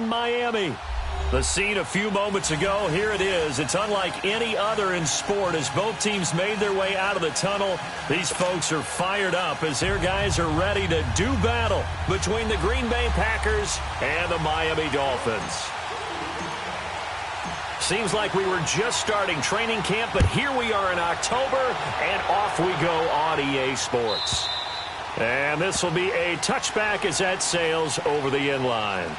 Miami. The scene a few moments ago, here it is. It's unlike any other in sport as both teams made their way out of the tunnel. These folks are fired up as their guys are ready to do battle between the Green Bay Packers and the Miami Dolphins. Seems like we were just starting training camp, but here we are in October, and off we go on EA Sports. And this will be a touchback as that sails over the end line.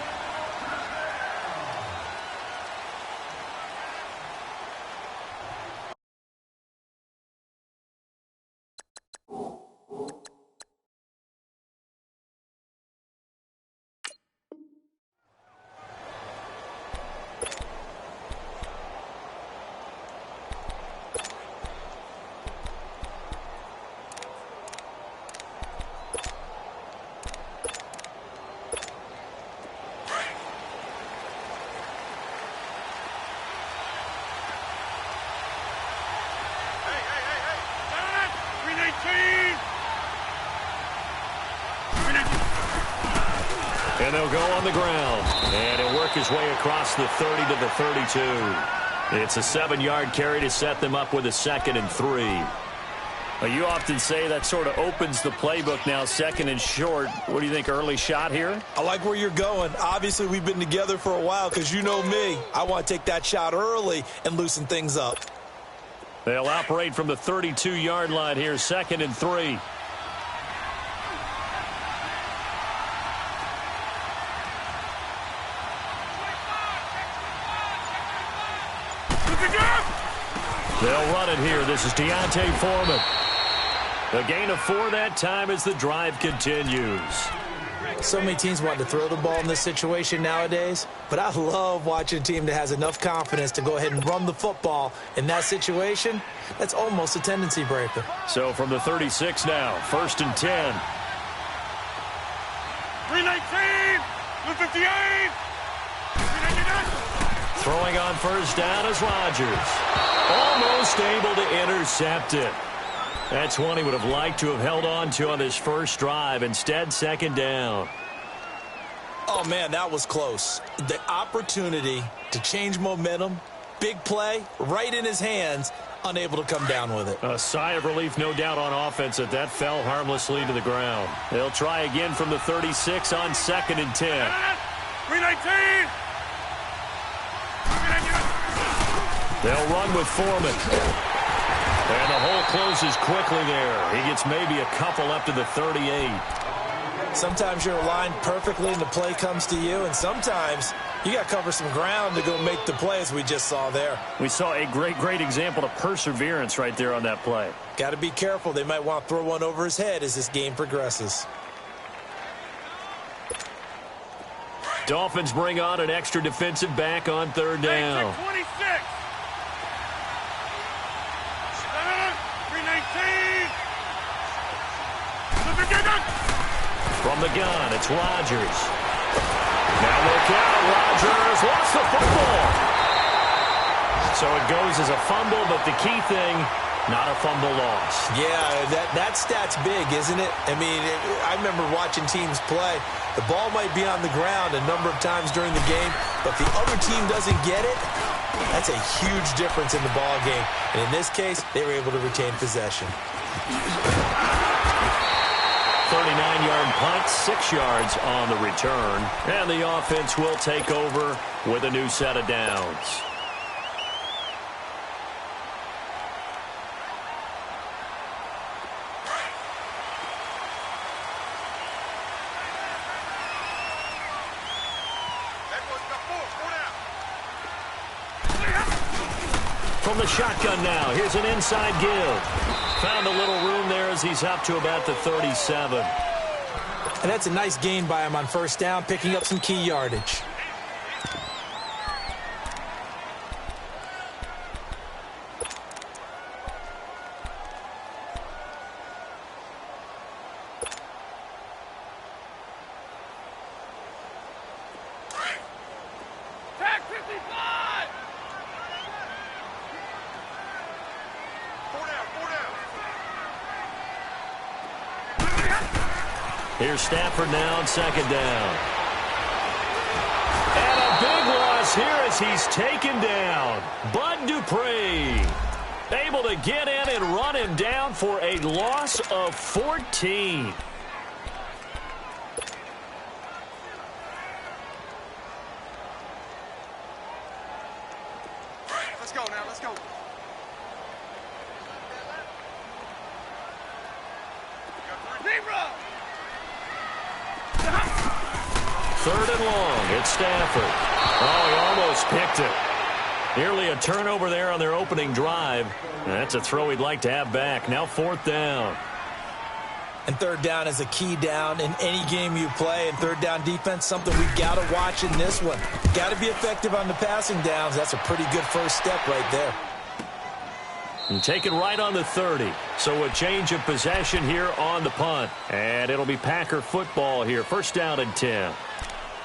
And they'll go on the ground. And he'll work his way across the 30 to the 32. It's a 7-yard carry to set them up with a 2nd and 3. Well, you often say that sort of opens the playbook now, 2nd and short. What do you think, early shot here? I like where you're going. Obviously, we've been together for a while because you know me. I want to take that shot early and loosen things up. They'll operate from the 32-yard line here, 2nd and 3. They'll run it here. This is Deontay Foreman. A gain of 4 that time as the drive continues. So many teams want to throw the ball in this situation nowadays, but I love watching a team that has enough confidence to go ahead and run the football. In that situation, that's almost a tendency breaker. So from the 36 now, 1st and 10. 319, 258. Throwing on 1st down is Rodgers. Almost able to intercept it. That's one he would have liked to have held on to on his first drive. Instead, 2nd down. Oh, man, that was close. The opportunity to change momentum, big play, right in his hands, unable to come down with it. A sigh of relief, no doubt, on offense that fell harmlessly to the ground. They'll try again from the 36 on 2nd and 10. 319. They'll run with Foreman. And the hole closes quickly there. He gets maybe a couple up to the 38. Sometimes you're aligned perfectly and the play comes to you, and sometimes you got to cover some ground to go make the play, as we just saw there. We saw a great example of perseverance right there on that play. Got to be careful. They might want to throw one over his head as this game progresses. Dolphins bring on an extra defensive back on 3rd down. 26. 319. From the gun, it's Rodgers. Now look out, Rodgers lost the football. So it goes as a fumble, but the key thing, not a fumble loss. Yeah, that stat's big, isn't it? I mean, I remember watching teams play. The ball might be on the ground a number of times during the game, but if the other team doesn't get it, that's a huge difference in the ball game. And in this case, they were able to retain possession. 39-yard punt, 6 yards on the return. And the offense will take over with a new set of downs. From the shotgun now, here's an inside give. Found a little room there as he's up to about the 37. And that's a nice gain by him on 1st down, picking up some key yardage. Here's Stafford now on 2nd down. And a is here as he's taken down. Bud Dupree able to get in and run him down for a loss of 14. Let's go now, let's go. Third and long. It's Stafford. Oh, he almost picked it. Nearly a turnover there on their opening drive. That's a throw he'd like to have back. Now fourth down. And third down is a key down in any game you play. And third down defense, something we've got to watch in this one. Got to be effective on the passing downs. That's a pretty good first step right there. And taken right on the 30. So a change of possession here on the punt. And it'll be Packer football here. First down and 10.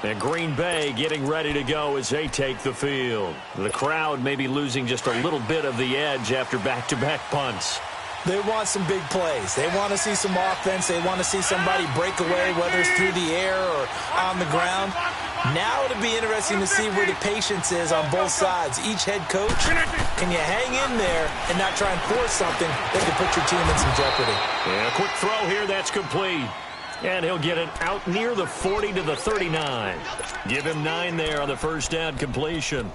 And Green Bay getting ready to go as they take the field. The crowd may be losing just a little bit of the edge after back-to-back punts. They want some big plays. They want to see some offense. They want to see somebody break away, whether it's through the air or on the ground. Now it'll be interesting to see where the patience is on both sides. Each head coach, can you hang in there and not try and force something that could put your team in some jeopardy? Yeah, quick throw here. That's complete. And he'll get it out near the 40 to the 39. Give him 9 there on the first down completion.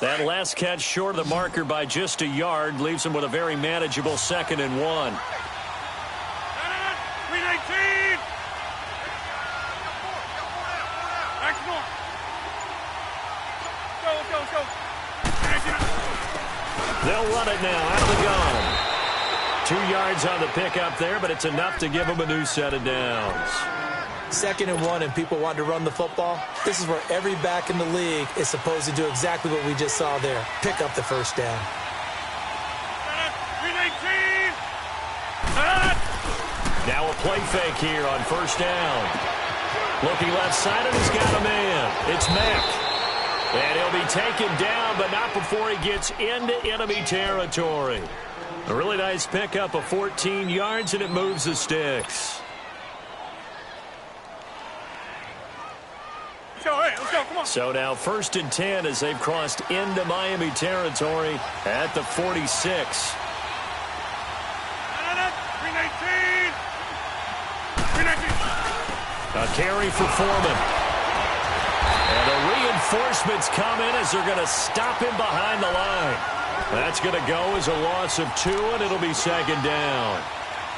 That last catch short of the marker by just a yard leaves him with a very manageable 2nd and 1. 319. Let's go. They'll run it now out of the gun. 2 yards on the pickup there, but it's enough to give them a new set of downs. 2nd and 1 and people want to run the football. This is where every back in the league is supposed to do exactly what we just saw there. Pick up the first down. 319. Now a play fake here on first down. Looking left side, and he's got a man. It's Mack. And he'll be taken down, but not before he gets into enemy territory. A really nice pickup of 14 yards, and it moves the sticks. Let's go, come on. So now 1st and 10 as they've crossed into Miami territory at the 46. 319. A carry for Foreman. And the reinforcements come in as they're going to stop him behind the line. That's going to go as a loss of 2, and it'll be 2nd down.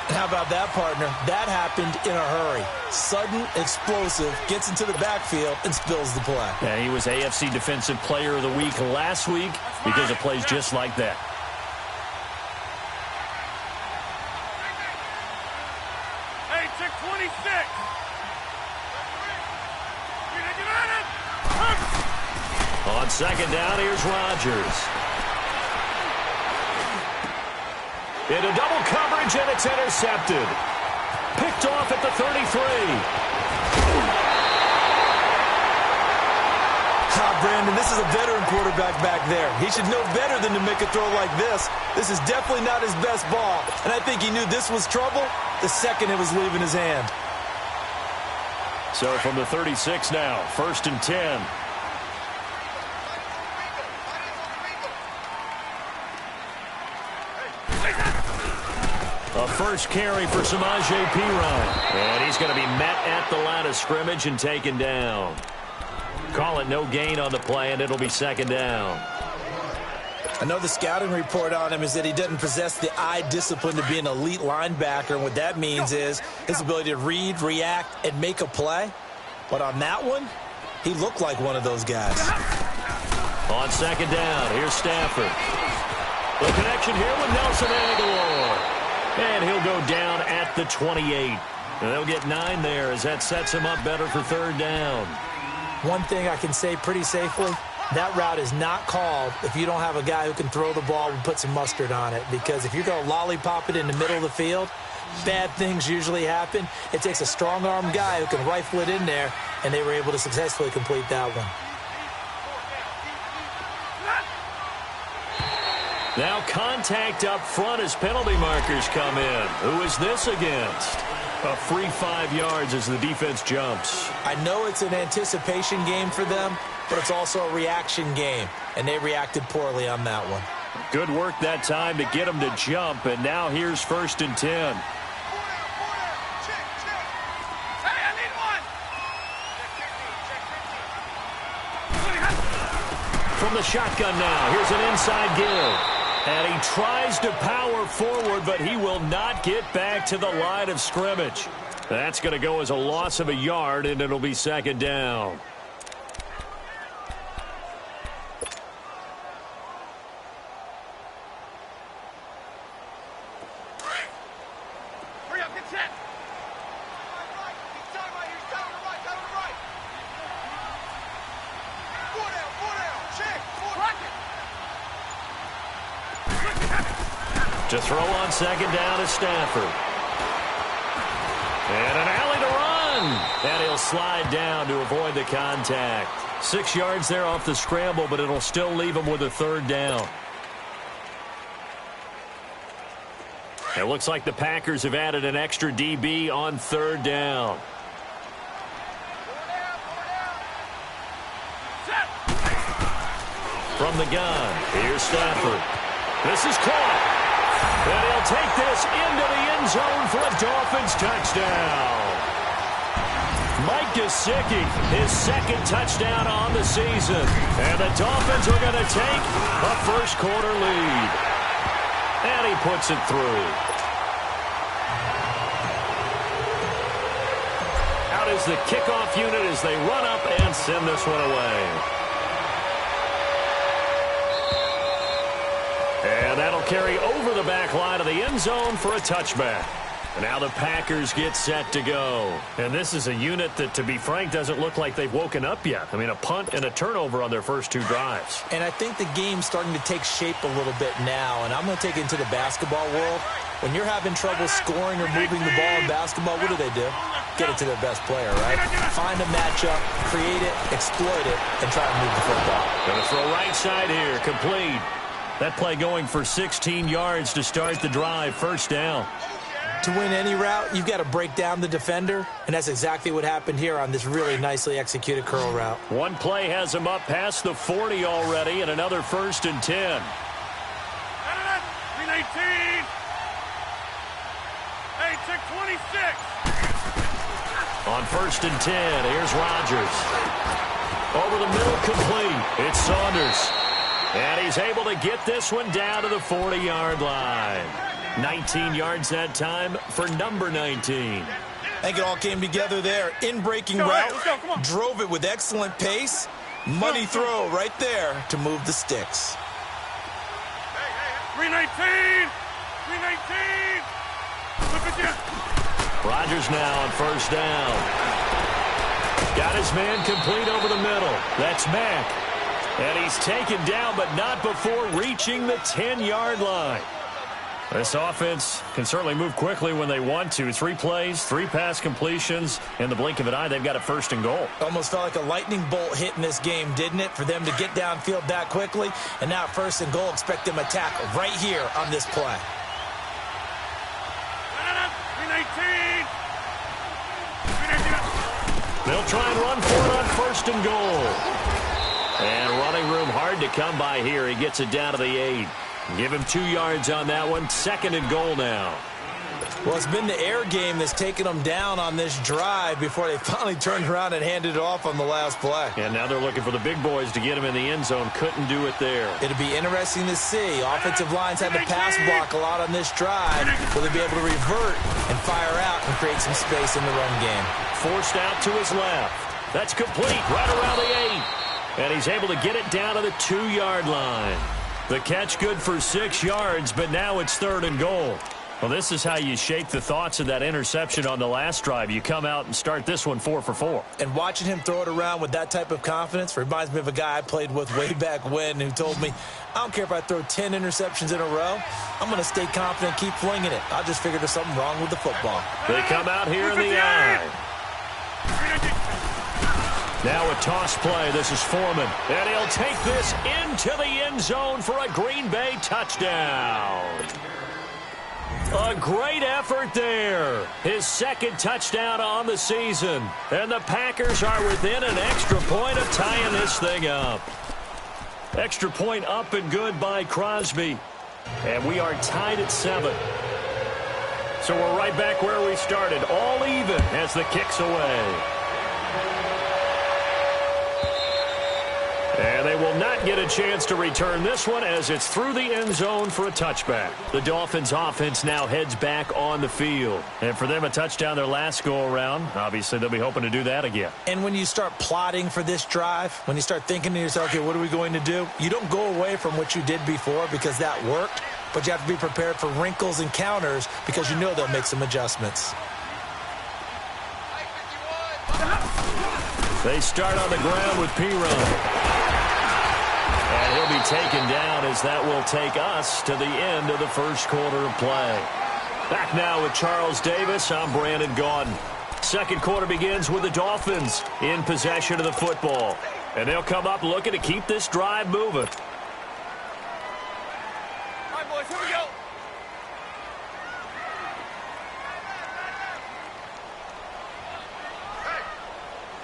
How about that, partner? That happened in a hurry. Sudden, explosive, gets into the backfield, and spills the play. And he was AFC Defensive Player of the Week last week because of plays just like that. Hey, check 26. On 2nd down, here's Rodgers. Into double coverage, and it's intercepted. Picked off at the 33. Brandon, this is a veteran quarterback back there. He should know better than to make a throw like this. This is definitely not his best ball, and I think he knew this was trouble the second it was leaving his hand. So from the 36 now, 1st and 10. A first carry for Samaje Perine. And he's going to be met at the line of scrimmage and taken down. Call it no gain on the play, and it'll be 2nd down. I know the scouting report on him is that he doesn't possess the eye discipline to be an elite linebacker. And what that means is his ability to read, react, and make a play. But on that one, he looked like one of those guys. On 2nd down, here's Stafford. The connection here with Nelson Aguilar. And he'll go down at the 28. And they'll get 9 there as that sets him up better for 3rd down. One thing I can say pretty safely, that route is not called if you don't have a guy who can throw the ball and put some mustard on it. Because if you're going to lollipop it in the middle of the field, bad things usually happen. It takes a strong-arm guy who can rifle it in there, and they were able to successfully complete that one. Now contact up front as penalty markers come in. Who is this against? A free 5 yards as the defense jumps. I know it's an anticipation game for them, but it's also a reaction game, and they reacted poorly on that one. Good work that time to get them to jump, and now here's 1st and 10. From the shotgun now, here's an inside give. And he tries to power forward, but he will not get back to the line of scrimmage. That's going to go as a loss of a yard, and it'll be 2nd down. To throw on 2nd down is Stafford. And an alley to run. And he'll slide down to avoid the contact. 6 yards there off the scramble, but it'll still leave him with a 3rd down. It looks like the Packers have added an extra DB on 3rd down. From the gun, here's Stafford. This is caught. And he'll take this into the end zone for a Dolphins touchdown. Mike Gesicki, his 2nd touchdown on the season. And the Dolphins are going to take a first-quarter lead. And he puts it through. Out is the kickoff unit as they run up and send this one away. And that'll carry over the back line of the end zone for a touchback. And now the Packers get set to go. And this is a unit that, to be frank, doesn't look like they've woken up yet. I mean, a punt and a turnover on their first 2 drives. And I think the game's starting to take shape a little bit now. And I'm going to take it into the basketball world. When you're having trouble scoring or moving the ball in basketball, what do? Get it to their best player, right? Find a matchup, create it, exploit it, and try to move the football. Going to throw right side here, complete. That play going for 16 yards to start the drive, 1st down. To win any route, you've got to break down the defender, and that's exactly what happened here on this really nicely executed curl route. One play has him up past the 40 already, and another 1st and 10. 319. Hey, check 26. On 1st and 10, here's Rodgers. Over the middle, complete. It's Saunders. And he's able to get this one down to the 40-yard line. 19 yards that time for number 19. I think it all came together there. In-breaking route, drove it with excellent pace. Money throw right there to move the sticks. 319! 319! Rodgers now on 1st down. Got his man complete over the middle. That's Mack. And he's taken down, but not before reaching the 10-yard line. This offense can certainly move quickly when they want to. 3 plays, 3 pass completions. In the blink of an eye, they've got a 1st and goal. Almost felt like a lightning bolt hit in this game, didn't it? For them to get downfield that quickly. And now 1st and goal, expect them to tackle right here on this play. 319! They'll try and run for it on 1st and goal. And running room hard to come by here. He gets it down to the 8. Give him 2 yards on that one. 2nd and goal now. Well, it's been the air game that's taken them down on this drive before they finally turned around and handed it off on the last play. And now they're looking for the big boys to get him in the end zone. Couldn't do it there. It'll be interesting to see. Offensive lines had to pass block a lot on this drive. Will they be able to revert and fire out and create some space in the run game? Forced out to his left. That's complete right around the 8. And he's able to get it down to the 2-yard line. The catch good for 6 yards, but now it's 3rd and goal. Well, this is how you shake the thoughts of that interception on the last drive. You come out and start this one 4 for 4. And watching him throw it around with that type of confidence reminds me of a guy I played with way back when who told me, I don't care if I throw 10 interceptions in a row. I'm going to stay confident, keep flinging it. I just figured there's something wrong with the football. They come out here in the eye. Now a toss play. This is Foreman. And he'll take this into the end zone for a Green Bay touchdown. A great effort there. His second touchdown on the season. And the Packers are within an extra point of tying this thing up. Extra point up and good by Crosby. And we are tied at 7. So we're right back where we started. All even as the kick's away. And they will not get a chance to return this one as it's through the end zone for a touchback. The Dolphins offense now heads back on the field. And for them, a touchdown their last go-around. Obviously, they'll be hoping to do that again. And when you start plotting for this drive, when you start thinking to yourself, okay, what are we going to do? You don't go away from what you did before because that worked. But you have to be prepared for wrinkles and counters because you know they'll make some adjustments. They start on the ground with P-Run. And he'll be taken down as that will take us to the end of the first quarter of play. Back now with Charles Davis, I'm Brandon Gaudin. Second quarter begins with the Dolphins in possession of the football. And they'll come up looking to keep this drive moving. All right, boys, here we go.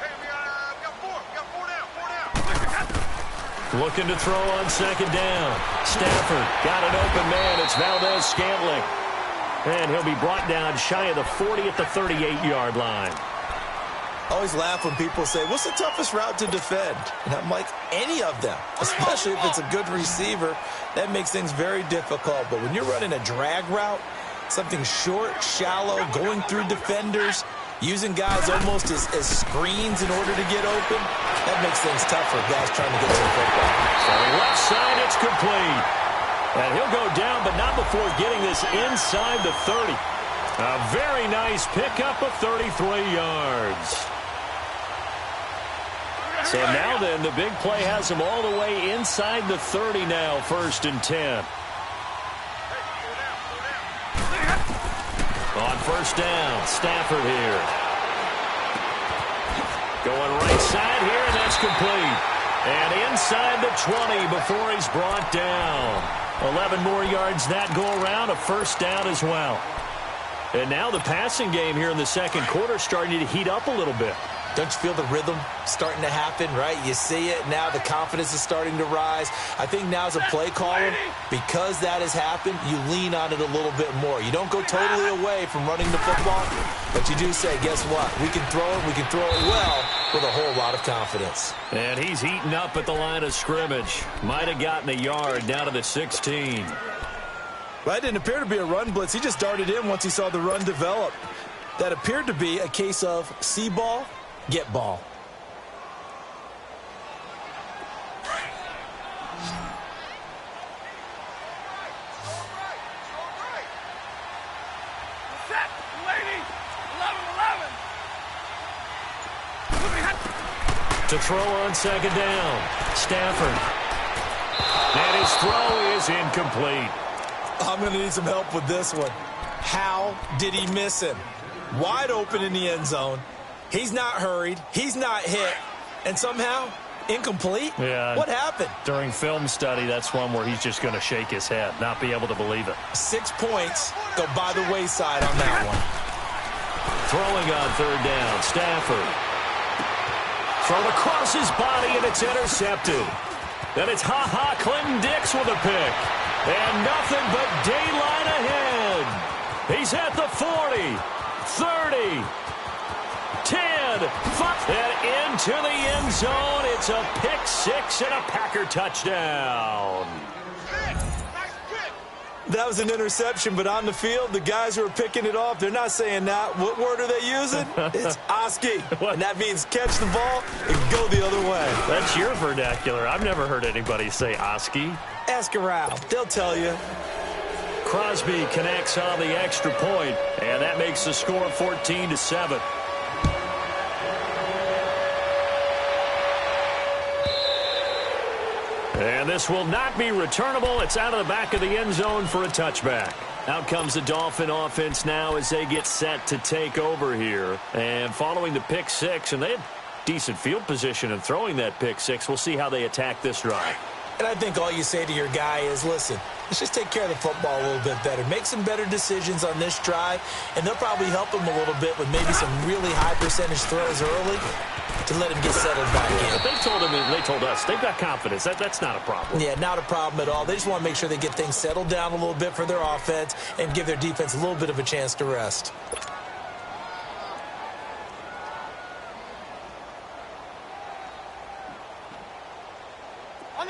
Hey, we got four. We got four down. Looking to throw on second down. Stafford got an open man. It's Valdez-Scantling. And he'll be brought down shy of the 40 at the 38-yard line. I always laugh when people say, what's the toughest route to defend? And I'm like, any of them, especially if it's a good receiver. That makes things very difficult. But when you're running a drag route, something short, shallow, going through defenders, using guys almost as screens in order to get open, that makes things tough for guys trying to get to the football. So left side, it's complete. And he'll go down, but not before getting this inside the 30. A very nice pickup of 33 yards. So now then, the big play has him all the way inside the 30 now, 1st and 10. On first down, Stafford here. Going right side here, and that's complete. And inside the 20 before he's brought down. 11 more yards that go around, a first down as well. And now the passing game here in the second quarter starting to heat up a little bit. Don't you feel the rhythm starting to happen, right? You see it. Now the confidence is starting to rise. I think now as a play caller, because that has happened, you lean on it a little bit more. You don't go totally away from running the football, but you do say, guess what? We can throw it. We can throw it well with a whole lot of confidence. And he's heating up at the line of scrimmage. Might have gotten a yard down to the 16. Well, that didn't appear to be a run blitz. He just darted in once he saw the run develop. That appeared to be a case of see ball, get ball. Set, ladies. 11-11. To throw on second down, Stafford. And his throw is incomplete. I'm going to need some help with this one. How did he miss him? Wide open in the end zone. He's not hurried. He's not hit. And somehow, incomplete? Yeah. What happened? During film study, that's one where he's just going to shake his head, not be able to believe it. 6 points go by the wayside on that one. Throwing on third down, Stafford. Thrown across his body, and it's intercepted. Then it's Clinton Dix with a pick. And nothing but daylight ahead. He's at the 40, 30, 10, 5, and into the end zone. It's a pick six and a Packer touchdown. That was an interception, but on the field, the guys who are picking it off, they're not saying that. What word are they using? It's Oski. And that means catch the ball and go the other way. That's your vernacular. I've never heard anybody say Oski. Ask around. They'll tell you. Crosby connects on the extra point, and that makes the score 14-7. And this will not be returnable. It's out of the back of the end zone for a touchback. Out comes the Dolphin offense now as they get set to take over here. And following the pick six, and they had decent field position in throwing that pick six, we'll see how they attack this drive. And I think all you say to your guy is, listen, let's just take care of the football a little bit better. Make some better decisions on this drive, and they'll probably help him a little bit with maybe some really high percentage throws early to let him get settled back in. They told us they've got confidence. That's not a problem. Yeah, not a problem at all. They just want to make sure they get things settled down a little bit for their offense and give their defense a little bit of a chance to rest.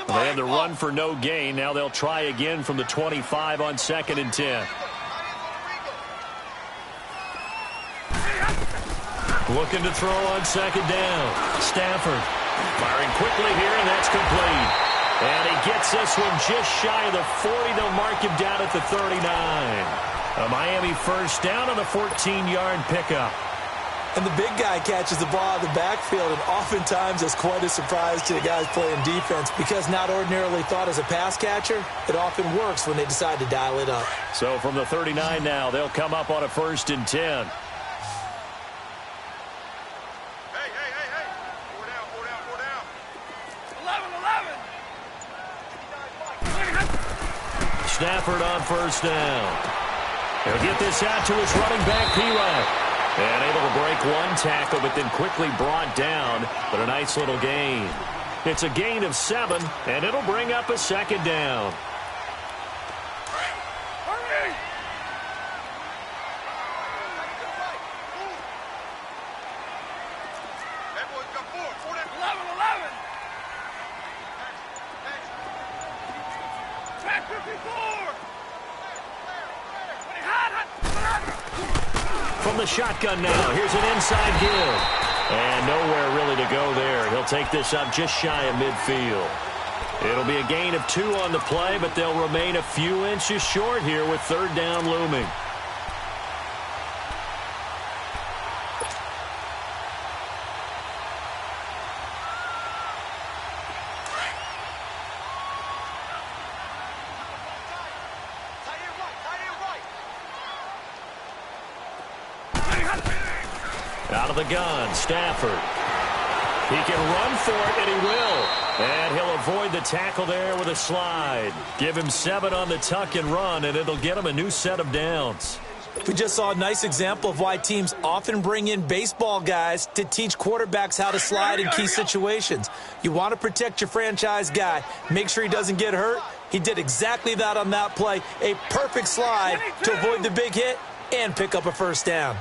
They had the run for no gain. Now they'll try again from the 25 on 2nd and 10. Looking to throw on 2nd down. Stafford firing quickly here, and that's complete. And he gets this one just shy of the 40. They'll mark him down at the 39. A Miami first down on the 14-yard pickup. And the big guy catches the ball out of the backfield, and oftentimes it's quite a surprise to the guys playing defense because not ordinarily thought as a pass catcher, it often works when they decide to dial it up. So from the 39 now, they'll come up on a 1st and 10. Hey. 4 down. 11. Stafford on 1st down. He'll get this out to his running back, P-Rod. And able to break one tackle, but then quickly brought down. But a nice little gain. It's a gain of 7, and it'll bring up a 2nd down. Hurry! That boy's got 4 down. 11. Back 54. From the shotgun now, here's an inside give. And nowhere really to go there. He'll take this up just shy of midfield. It'll be a gain of 2 on the play, but they'll remain a few inches short here with 3rd down looming. Out of the gun, Stafford. He can run for it, and he will. And he'll avoid the tackle there with a slide. Give him 7 on the tuck and run, and it'll get him a new set of downs. We just saw a nice example of why teams often bring in baseball guys to teach quarterbacks how to slide in key situations. You want to protect your franchise guy. Make sure he doesn't get hurt. He did exactly that on that play. A perfect slide to avoid the big hit and pick up a 1st down.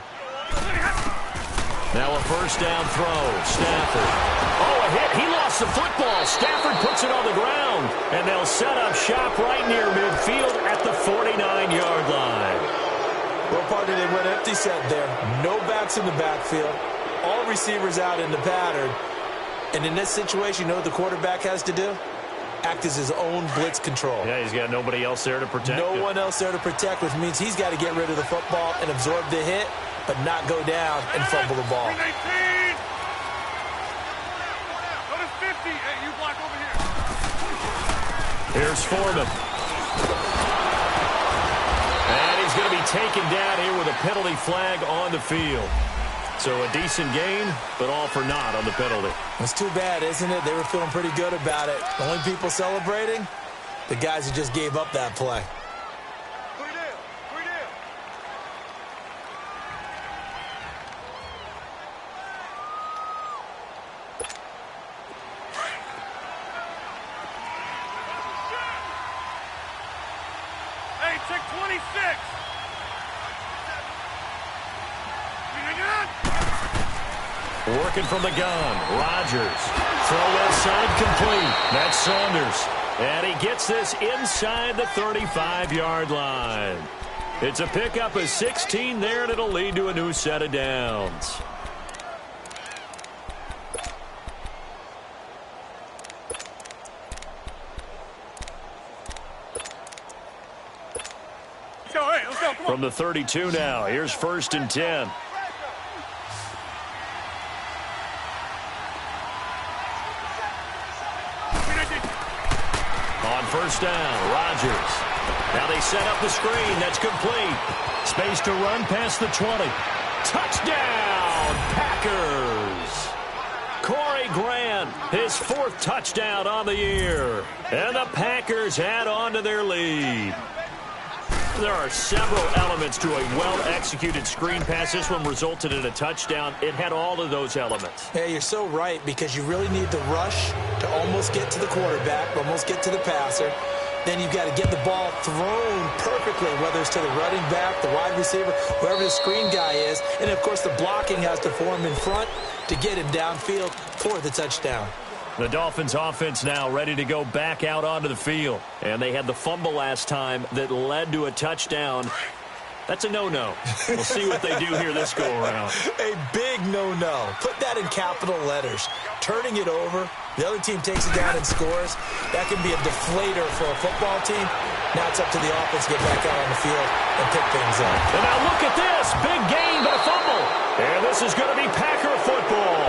Now a 1st down throw. Stafford. Oh, a hit. He lost the football. Stafford puts it on the ground. And they'll set up shop right near midfield at the 49-yard line. Well, partner, they went empty set there. No backs in the backfield. All receivers out in the pattern. And in this situation, you know what the quarterback has to do? Act as his own blitz control. Yeah, he's got nobody else there to protect him. No one else there to protect, which means he's got to get rid of the football and absorb the hit, but not go down and fumble the ball. 19. Go to 50. Hey, you block over here. Here's Foreman. And he's going to be taken down here with a penalty flag on the field. So a decent gain, but all for naught on the penalty. It's too bad, isn't it? They were feeling pretty good about it. The only people celebrating, the guys who just gave up that play. 3 down. 3 down. Hey, check 26. Working from the gun, Rodgers. Throw left side complete. That's Saunders. And he gets this inside the 35-yard line. It's a pickup of 16 there, and it'll lead to a new set of downs. Let's go. From the 32 now, here's 1st and 10. On 1st down, Rodgers. Now they set up the screen. That's complete. Space to run past the 20. Touchdown, Packers. Corey Grant his 4th touchdown on the year. And the Packers add on to their lead. There are several elements to a well-executed screen pass. This one resulted in a touchdown. It had all of those elements. Yeah, you're so right, because you really need the rush to almost get to the quarterback, almost get to the passer. Then you've got to get the ball thrown perfectly, whether it's to the running back, the wide receiver, whoever the screen guy is. And, of course, the blocking has to form in front to get him downfield for the touchdown. The Dolphins offense now ready to go back out onto the field. And they had the fumble last time that led to a touchdown. That's a no-no. We'll see what they do here this go-around. A big no-no. Put that in capital letters. Turning it over, the other team takes it down and scores. That can be a deflator for a football team. Now it's up to the offense to get back out on the field and pick things up. And now look at this. Big gain, but a fumble. And this is going to be Packer football.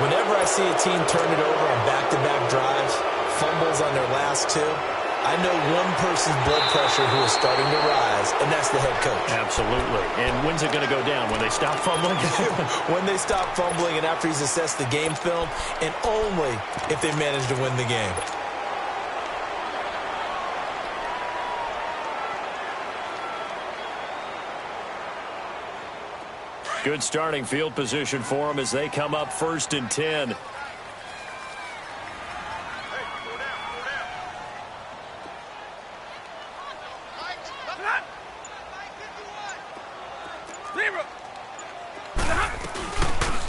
Whenever I see a team turn it over on back-to-back drives, fumbles on their last 2, I know one person's blood pressure who is starting to rise, and that's the head coach. Absolutely. And when's it going to go down? When they stop fumbling? When they stop fumbling and after he's assessed the game film, and only if they manage to win the game. Good starting field position for them as they come up 1st and 10.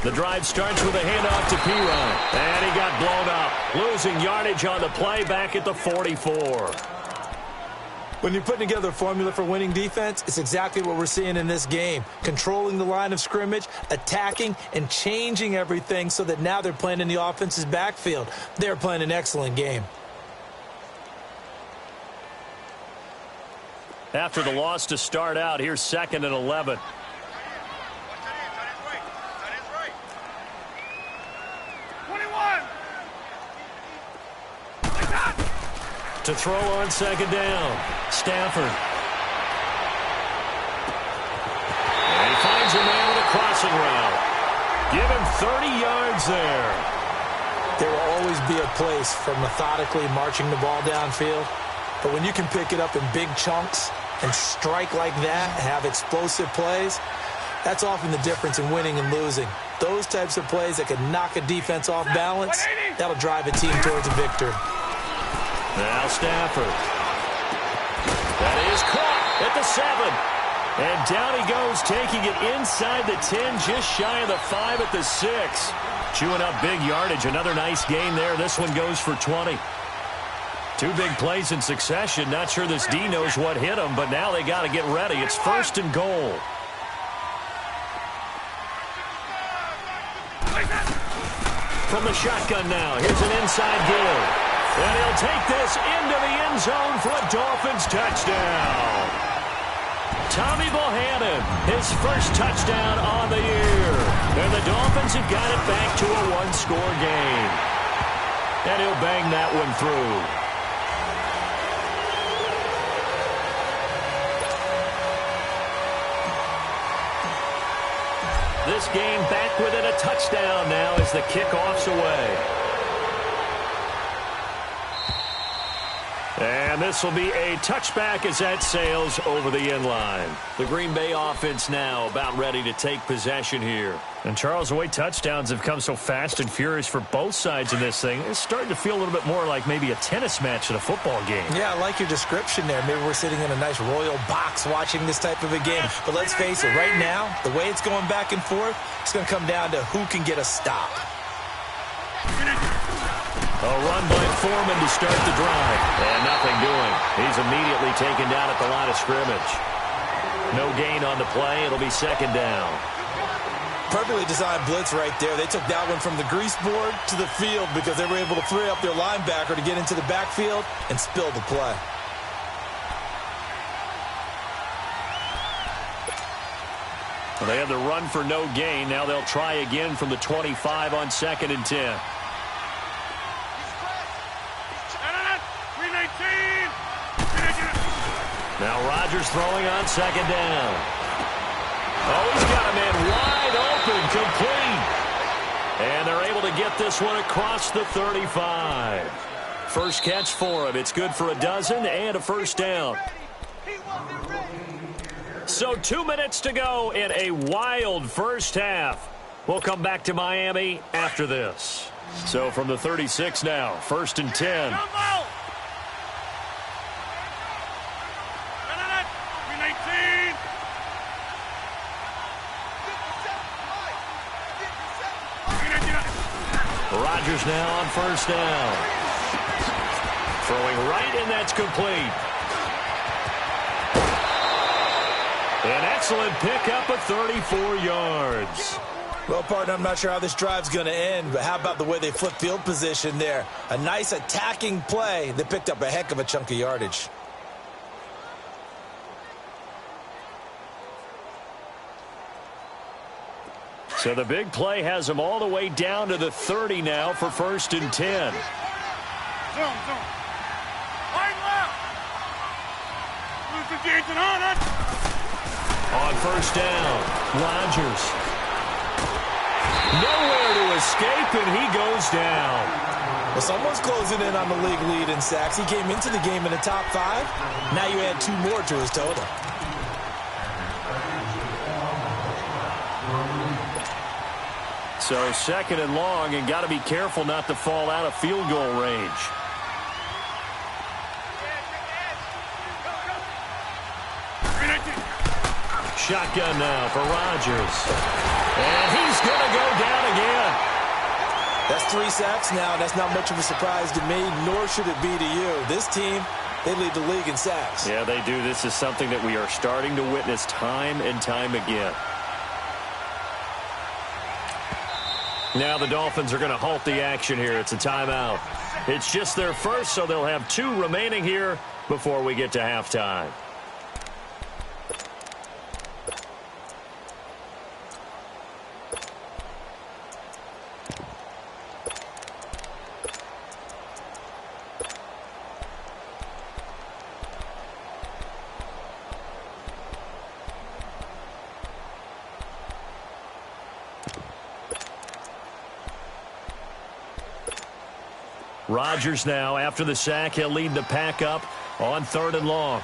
The drive starts with a handoff to P-Ryan. And he got blown up. Losing yardage on the play back at the 44. When you're putting together a formula for winning defense, it's exactly what we're seeing in this game. Controlling the line of scrimmage, attacking, and changing everything so that now they're playing in the offense's backfield. They're playing an excellent game. After the loss to start out, here's 2nd and 11. To throw on 2nd down, Stafford. And he finds a man with a crossing route. Give him 30 yards there. There will always be a place for methodically marching the ball downfield. But when you can pick it up in big chunks and strike like that, have explosive plays, that's often the difference in winning and losing. Those types of plays that can knock a defense off balance, that'll drive a team towards a victory. Now Stafford. That is caught at the 7. And down he goes, taking it inside the 10, just shy of the 5 at the 6. Chewing up big yardage. Another nice gain there. This one goes for 20. 2 big plays in succession. Not sure this D knows what hit him, but now they got to get ready. It's 1st and goal. From the shotgun now. Here's an inside give. And he'll take this into the end zone for a Dolphins touchdown. Tommy Bohannon, his 1st touchdown on the year. And the Dolphins have got it back to a 1-score game. And he'll bang that one through. This game back within a touchdown now as the kickoff's away. And this will be a touchback as that sails over the end line. The Green Bay offense now about ready to take possession here. And Charles, the way touchdowns have come so fast and furious for both sides in this thing, it's starting to feel a little bit more like maybe a tennis match at a football game. Yeah, I like your description there. Maybe we're sitting in a nice royal box watching this type of a game. But let's face it, right now, the way it's going back and forth, it's going to come down to who can get a stop. A run by Foreman to start the drive. And nothing doing. He's immediately taken down at the line of scrimmage. No gain on the play. It'll be 2nd down. Perfectly designed blitz right there. They took that one from the grease board to the field because they were able to free up their linebacker to get into the backfield and spill the play. Well, they had the run for no gain. Now they'll try again from the 25 on 2nd and 10. Now Rodgers throwing on 2nd down. Oh, he's got a man wide open, complete. And they're able to get this one across the 35. First catch for him. It's good for a dozen and a first down. So 2 minutes to go in a wild first half. We'll come back to Miami after this. So from the 36 now, 1st and 10. Rodgers now on 1st down. Throwing right, and that's complete. An excellent pickup of 34 yards. Well, partner, I'm not sure how this drive's going to end, but how about the way they flip field position there? A nice attacking play that picked up a heck of a chunk of yardage. So the big play has them all the way down to the 30 now for 1st and 10. Zone. Right left. Lose the Jason on it. On 1st down, Rodgers. Nowhere to escape, and he goes down. Well, someone's closing in on the league lead in sacks. He came into the game in the top 5. Now you add 2 more to his total. So 2nd and long, and got to be careful not to fall out of field goal range. Shotgun now for Rodgers. And he's going to go down again. That's 3 sacks now. That's not much of a surprise to me, nor should it be to you. This team, they lead the league in sacks. Yeah, they do. This is something that we are starting to witness time and time again. Now the Dolphins are going to halt the action here. It's a timeout. It's just their first, so they'll have 2 remaining here before we get to halftime. Rodgers now, after the sack, he'll lead the pack up on 3rd and long.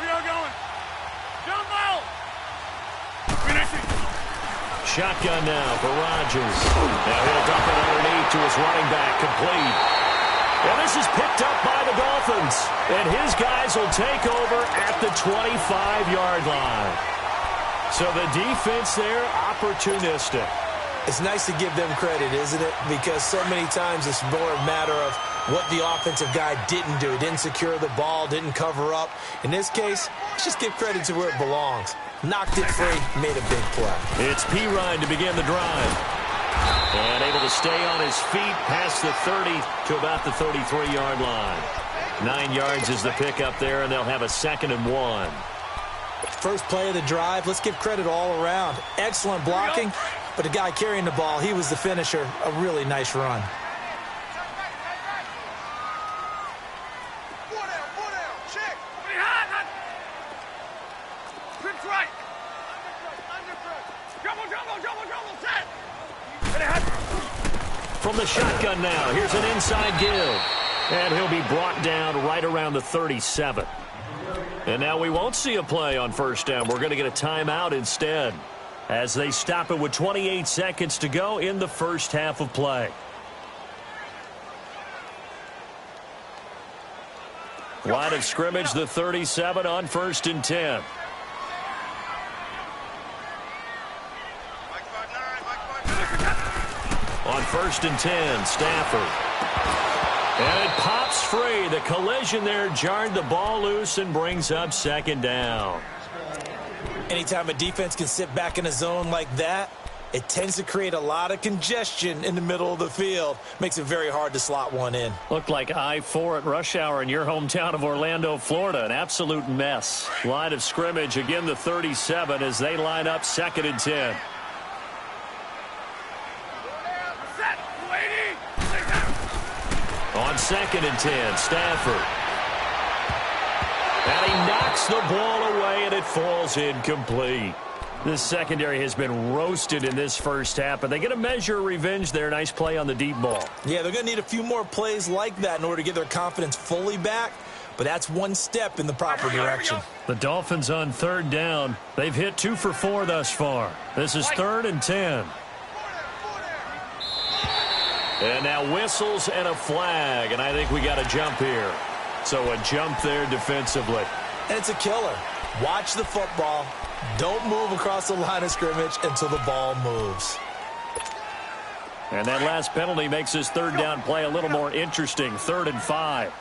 We are going. Jump out. Shotgun now for Rodgers. Now he'll dump it underneath to his running back, complete. And this is picked up by the Dolphins. And his guys will take over at the 25-yard line. So the defense there, opportunistic. It's nice to give them credit, isn't it? Because so many times it's more a matter of what the offensive guy didn't do. He didn't secure the ball, didn't cover up. In this case, let's just give credit to where it belongs. Knocked it free, made a big play. It's P-Ryan to begin the drive. And able to stay on his feet past the 30 to about the 33-yard line. 9 yards is the pickup there, and they'll have a 2nd and 1. First play of the drive, let's give credit all around. Excellent blocking, but the guy carrying the ball, he was the finisher. A really nice run. Check. Trips right. Double, set. From the shotgun now, here's an inside give. And he'll be brought down right around the 37. And now we won't see a play on 1st down. We're going to get a timeout instead, as they stop it with 28 seconds to go in the first half of play. Line of scrimmage, the 37 on 1st and 10. On 1st and 10, Stafford. And it pops free. The collision there jarred the ball loose and brings up 2nd down. Anytime a defense can sit back in a zone like that, it tends to create a lot of congestion in the middle of the field. Makes it very hard to slot one in. Looked like I-4 at rush hour in your hometown of Orlando, Florida. An absolute mess. Line of scrimmage, again the 37 as they line up 2nd and 10. On 2nd and 10, Stafford. And he knocks the ball away, and it falls incomplete. This secondary has been roasted in this first half, but they get a measure of revenge there. Nice play on the deep ball. Yeah, they're going to need a few more plays like that in order to get their confidence fully back, but that's one step in the proper direction. The Dolphins on third down. They've hit 2 for 4 thus far. This is 3rd and 10. And now whistles and a flag, and I think we got a jump here. So a jump there defensively. And it's a killer. Watch the football. Don't move across the line of scrimmage until the ball moves. And that last penalty makes this third down play a little more interesting. 3rd and 5.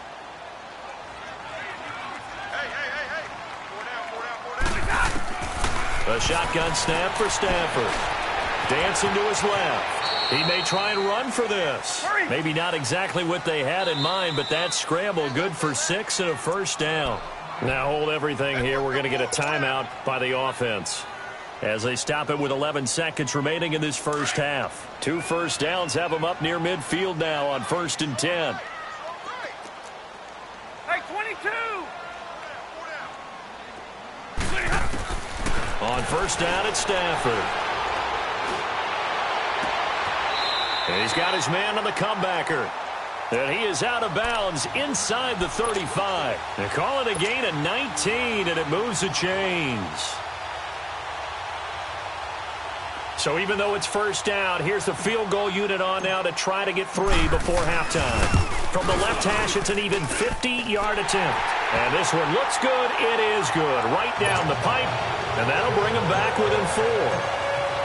A shotgun snap for Stafford. Dancing to his left. He may try and run for this. Maybe not exactly what they had in mind, but that scramble good for 6 and a first down. Now hold everything here. We're going to get a timeout by the offense as they stop it with 11 seconds remaining in this first half. 2 first downs have them up near midfield now on 1st and 10. Hey, 22! On first down, it's Stafford. And he's got his man on the comebacker. And he is out of bounds inside the 35. They call it a gain of 19, and it moves the chains. So even though it's first down, here's the field goal unit on now to try to get 3 before halftime. From the left hash, it's an even 50-yard attempt. And this one looks good. It is good. Right down the pipe. And that'll bring them back within 4.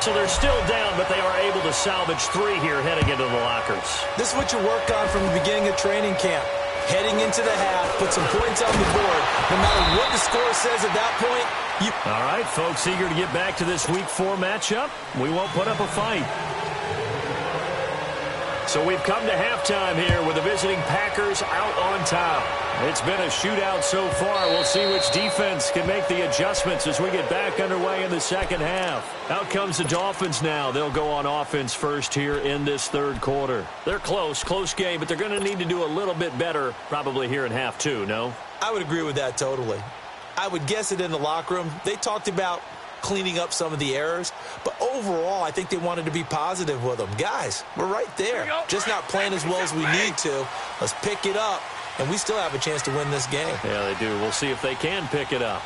So they're still down, but they are able to salvage 3 here heading into the lockers. This is what you work on from the beginning of training camp. Heading into the half, put some points on the board. No matter what the score says at that point, All right, folks, eager to get back to this Week 4 matchup. We won't put up a fight. So we've come to halftime here with the visiting Packers out on top. It's been a shootout so far. We'll see which defense can make the adjustments as we get back underway in the second half. Out comes the Dolphins now. They'll go on offense first here in this third quarter. They're close game, but they're going to need to do a little bit better probably here in half 2, no? I would agree with that totally. I would guess it in the locker room. They talked about cleaning up some of the errors, but overall, I think they wanted to be positive with them. Guys, we're right there. Just not playing as well as we need to. Let's pick it up, and we still have a chance to win this game. Yeah, they do. We'll see if they can pick it up.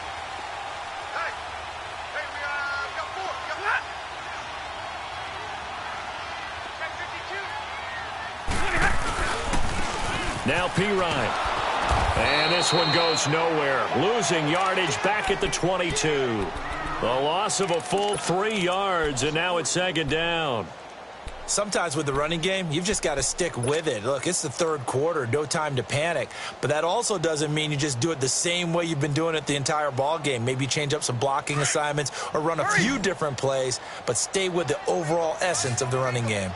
Now P-Ryan. And this one goes nowhere. Losing yardage back at the 22. The loss of a full 3 yards, and now it's 2nd down. Sometimes with the running game, you've just got to stick with it. Look, it's the third quarter, no time to panic. But that also doesn't mean you just do it the same way you've been doing it the entire ball game. Maybe change up some blocking assignments or run a few different plays, but stay with the overall essence of the running game.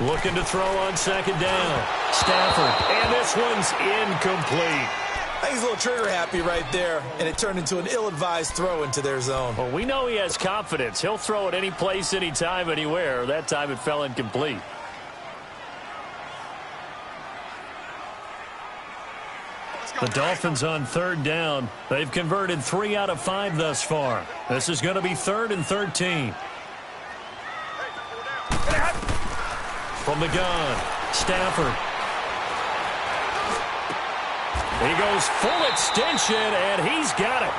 Looking to throw on 2nd down. Stafford, and this one's incomplete. I think he's a little trigger happy right there, and it turned into an ill-advised throw into their zone. Well, we know he has confidence. He'll throw it any place, anytime, anywhere. That time it fell incomplete. The Dolphins on 3rd down. They've converted 3 out of 5 thus far. This is going to be 3rd and 13. From the gun, Stafford. He goes full extension, and he's got it.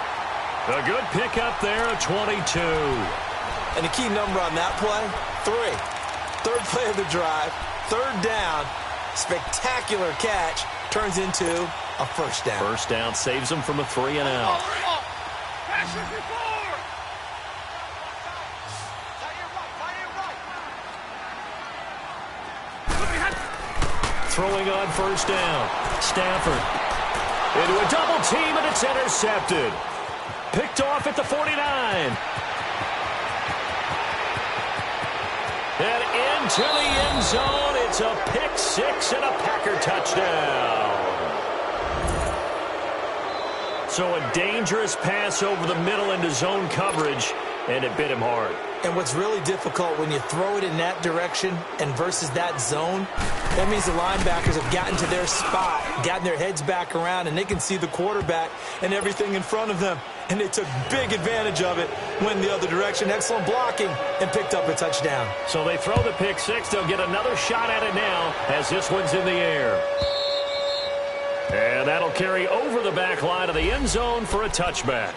A good pickup there, a 22. And the key number on that play, 3. Third play of the drive, 3rd down, spectacular catch, turns into a first down. First down saves him from a 3 and out. Throwing on first down, Stafford. Into a double team, and it's intercepted. Picked off at the 49. And into the end zone. It's a pick 6 and a Packer touchdown. So a dangerous pass over the middle into zone coverage. and it bit him hard. And what's really difficult when you throw it in that direction and versus that zone, that means the linebackers have gotten to their spot, gotten their heads back around, and they can see the quarterback and everything in front of them. And they took big advantage of it, went the other direction, excellent blocking, and picked up a touchdown. So they throw the pick six. They'll get another shot at it now as this one's in the air. And that'll carry over the back line of the end zone for a touchback.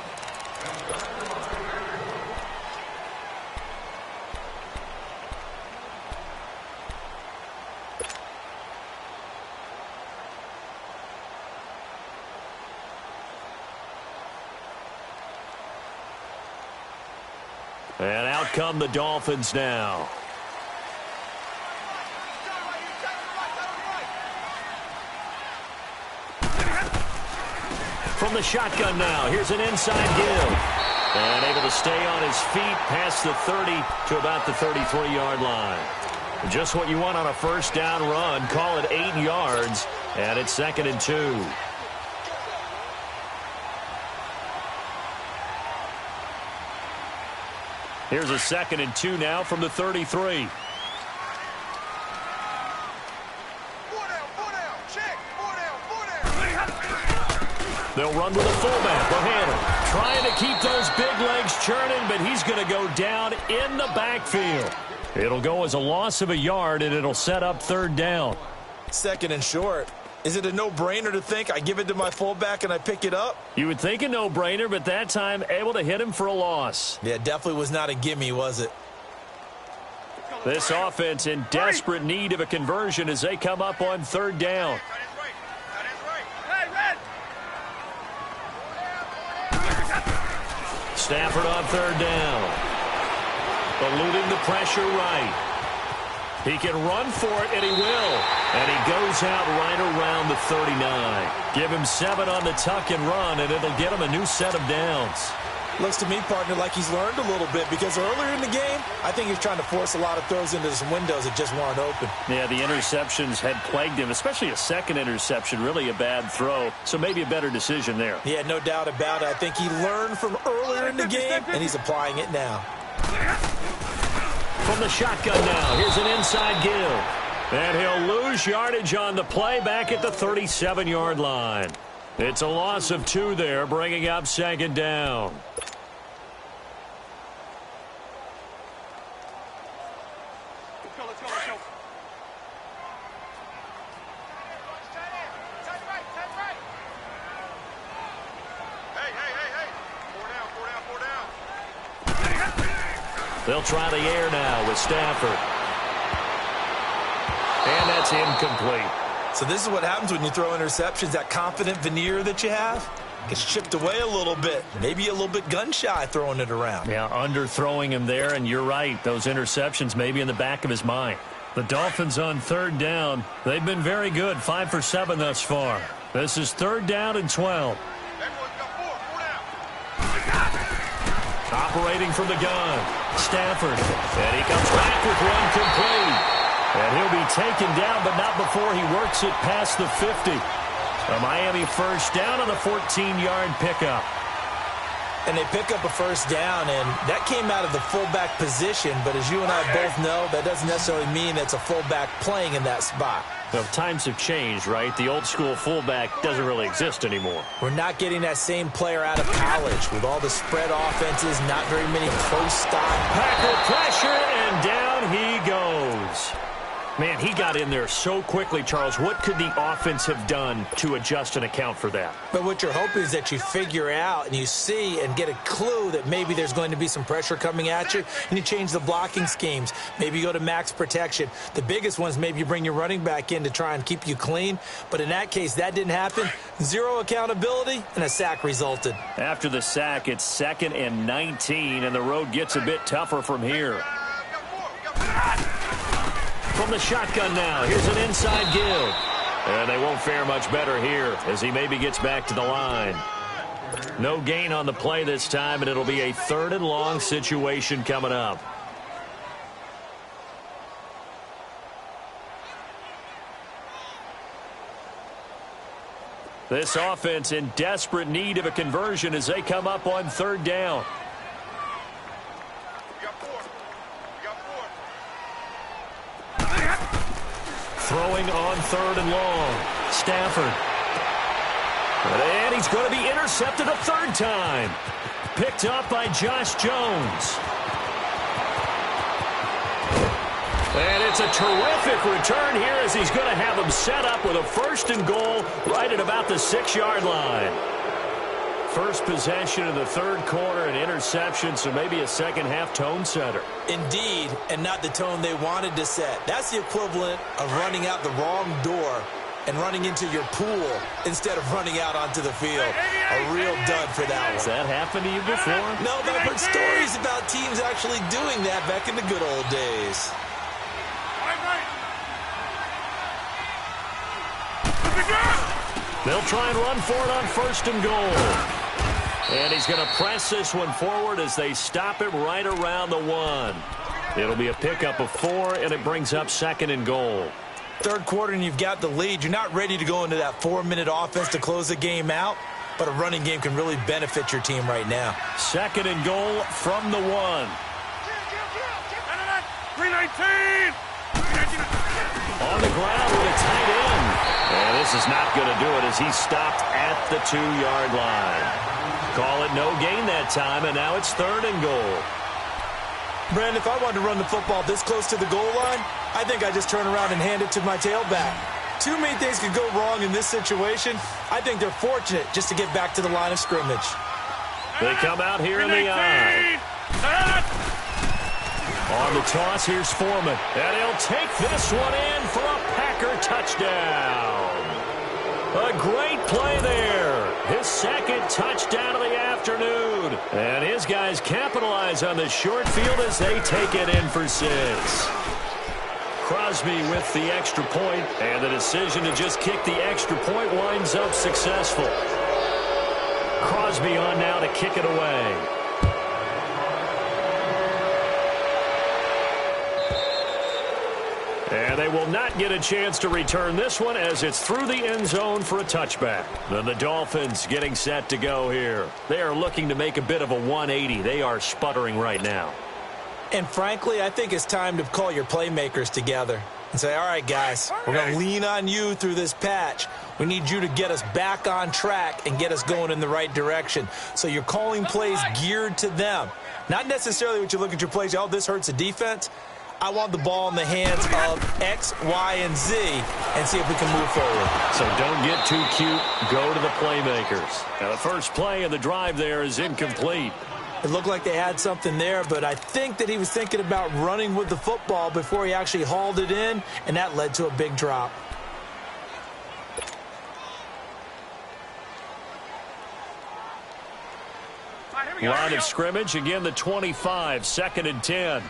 And out come the Dolphins now. From the shotgun now, here's an inside give. And able to stay on his feet past the 30 to about the 33-yard line. Just what you want on a first down run. Call it 8 yards, and it's 2nd and 2. Here's a 2nd and 2 now from the 33. They'll run with a fullback. Bohannon trying to keep those big legs churning, but he's going to go down in the backfield. It'll go as a loss of a yard, and it'll set up 3rd down. 2nd and short. Is it a no-brainer to think I give it to my fullback and I pick it up? You would think a no-brainer, but that time able to hit him for a loss. Yeah, definitely was not a gimme, was it? This offense in desperate need of a conversion as they come up on 3rd down. Stafford on 3rd down. Eluding the pressure right. He can run for it, and he will. And he goes out right around the 39. Give him 7 on the tuck and run, and it'll get him a new set of downs. Looks to me, partner, like he's learned a little bit because earlier in the game, I think he's trying to force a lot of throws into some windows that just weren't open. Yeah, the interceptions had plagued him, especially a second interception, really a bad throw. So maybe a better decision there. Yeah, no doubt about it. I think he learned from earlier in the game, and he's applying it now. From the shotgun now, here's an inside give. And he'll lose yardage on the play back at the 37-yard line. It's a loss of 2 there, bringing up 2nd down. They'll try the air now with Stafford. And that's incomplete. So this is what happens when you throw interceptions. That confident veneer that you have gets chipped away a little bit. Maybe a little bit gun-shy throwing it around. Yeah, underthrowing him there, and you're right. Those interceptions may be in the back of his mind. The Dolphins on 3rd down. They've been very good, 5 for 7 thus far. This is 3rd down and 12. Operating from the gun, Stafford. And he comes back with one complete. And he'll be taken down, but not before he works it past the 50. A Miami first down on the 14-yard pickup. And they pick up a first down, and that came out of the fullback position. But as you and I both know, that doesn't necessarily mean it's a fullback playing in that spot. So times have changed, right? The old school fullback doesn't really exist anymore. We're not getting that same player out of college with all the spread offenses, not very many close stops. Packer pressure, and down he goes. Man, he got in there so quickly, Charles. What could the offense have done to adjust and account for that? But what you're hoping is that you figure out and you see and get a clue that maybe there's going to be some pressure coming at you, and you change the blocking schemes. Maybe you go to max protection. The biggest ones, maybe you bring your running back in to try and keep you clean. But in that case, that didn't happen. 0 accountability, and a sack resulted. After the sack, it's 2nd and 19, and the road gets a bit tougher from here. From the shotgun now, here's an inside give. And they won't fare much better here as he maybe gets back to the line. No gain on the play this time, and it'll be a 3rd and long situation coming up. This offense in desperate need of a conversion as they come up on 3rd down. Throwing on 3rd and long. Stafford. And he's going to be intercepted a 3rd time. Picked up by Josh Jones. And it's a terrific return here as he's going to have him set up with a 1st and goal right at about the 6-yard line. First possession of the 3rd quarter, an interception, so maybe a second-half tone setter. Indeed, and not the tone they wanted to set. That's the equivalent of running out the wrong door and running into your pool instead of running out onto the field. A real dud for that one. Has that happened to you before? No, but I've heard stories about teams actually doing that back in the good old days. They'll try and run for it on 1st and goal. And he's going to press this one forward as they stop it right around the 1. It'll be a pickup of 4, and it brings up 2nd and goal. 3rd quarter, and you've got the lead. You're not ready to go into that 4-minute offense to close the game out, but a running game can really benefit your team right now. 2nd and goal from the 1. 319! On the ground with a tight end. And this is not going to do it as he's stopped at the 2-yard line. Call it no gain that time, and now it's 3rd and goal. Brandon, if I wanted to run the football this close to the goal line, I think I just turn around and hand it to my tailback. Too many things could go wrong in this situation. I think they're fortunate just to get back to the line of scrimmage. They come out here in the eye. On the toss, here's Foreman. And he'll take this one in for a Packer touchdown. A great play there. His 2nd touchdown of the afternoon. And his guys capitalize on the short field as they take it in for 6. Crosby with the extra point, and the decision to just kick the extra point winds up successful. Crosby on now to kick it away. And they will not get a chance to return this one as it's through the end zone for a touchback. Then the Dolphins getting set to go here. They are looking to make a bit of a 180. They are sputtering right now. And frankly, I think it's time to call your playmakers together and say, all right, guys, we're going to lean on you through this patch. We need you to get us back on track and get us going in the right direction. So you're calling plays geared to them. Not necessarily what you look at your plays, oh, this hurts the defense. I want the ball in the hands of X, Y, and Z and see if we can move forward. So don't get too cute. Go to the playmakers. Now the first play of the drive there is incomplete. It looked like they had something there, but I think that he was thinking about running with the football before he actually hauled it in, and that led to a big drop. Line of scrimmage, again the 25, 2nd and 10.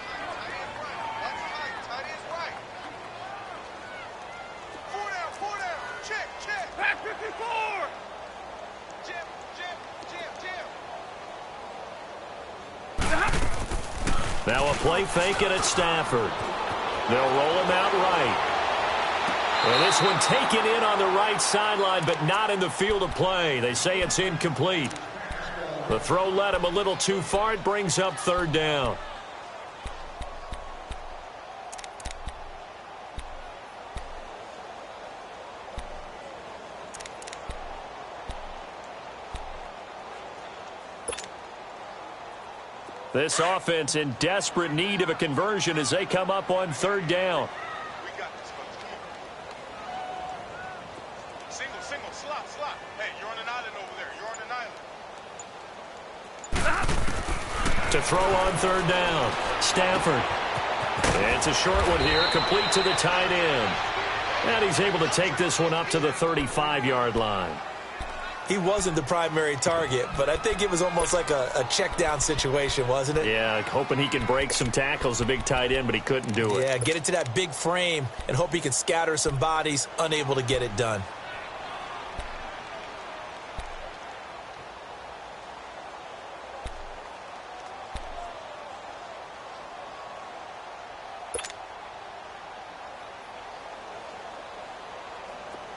Now a play fake it at Stafford. They'll roll him out right. And this one taken in on the right sideline, but not in the field of play. They say it's incomplete. The throw led him a little too far. It brings up 3rd down. This offense in desperate need of a conversion as they come up on 3rd down. Single, slot. Hey, you're on an island over there. You're on an island. To throw on 3rd down. Stafford. It's a short one here, complete to the tight end. And he's able to take this one up to the 35-yard line. He wasn't the primary target, but I think it was almost like a check down situation, wasn't it? Yeah, hoping he can break some tackles, a big tight end, but he couldn't do it. Yeah, get it to that big frame and hope he can scatter some bodies, unable to get it done.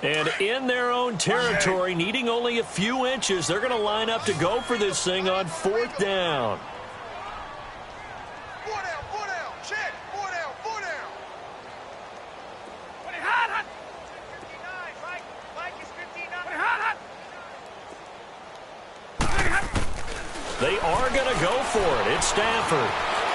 And in their own territory, needing only a few inches, they're going to line up to go for this thing on 4th down. 4 down, check, 4 down. They are going to go for it. It's Stafford.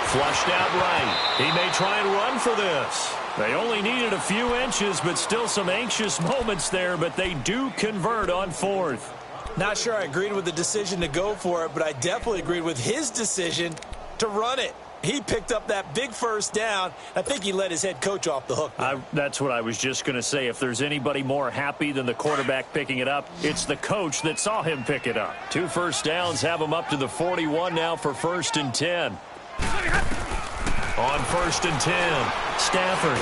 Flushed out right. He may try and run for this. They only needed a few inches, but still some anxious moments there, but they do convert on 4th. Not sure I agreed with the decision to go for it, but I definitely agreed with his decision to run it. He picked up that big first down. I think he let his head coach off the hook. That's what I was just going to say. If there's anybody more happy than the quarterback picking it up, it's the coach that saw him pick it up. 2 first downs have him up to the 41 now for 1st and 10. On 1st and 10, Stafford.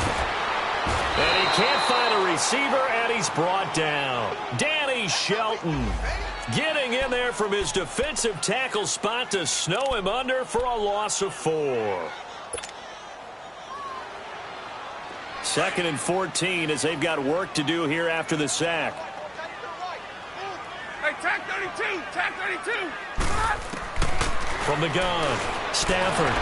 And he can't find a receiver, and he's brought down. Danny Shelton getting in there from his defensive tackle spot to snow him under for a loss of 4. 2nd and 14 as they've got work to do here after the sack. Hey, tack 32! Tack 32! From the gun, Stafford.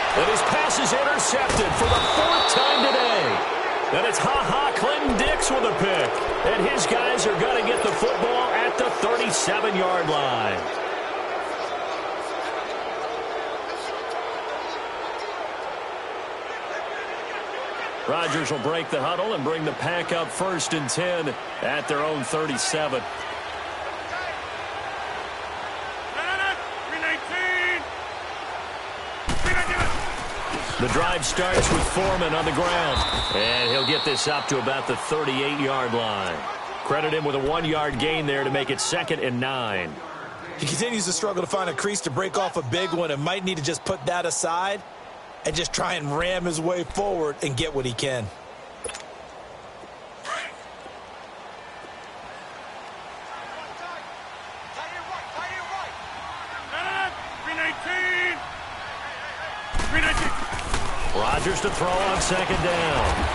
And his pass is intercepted for the 4th time today. And it's Clinton Dix with a pick. And his guys are going to get the football at the 37-yard line. Rodgers will break the huddle and bring the pack out 1st and 10 at their own 37. The drive starts with Foreman on the ground. And he'll get this up to about the 38-yard line. Credit him with a 1-yard gain there to make it 2nd and 9. He continues to struggle to find a crease to break off a big one and might need to just put that aside and just try and ram his way forward and get what he can. Rodgers to throw on 2nd down.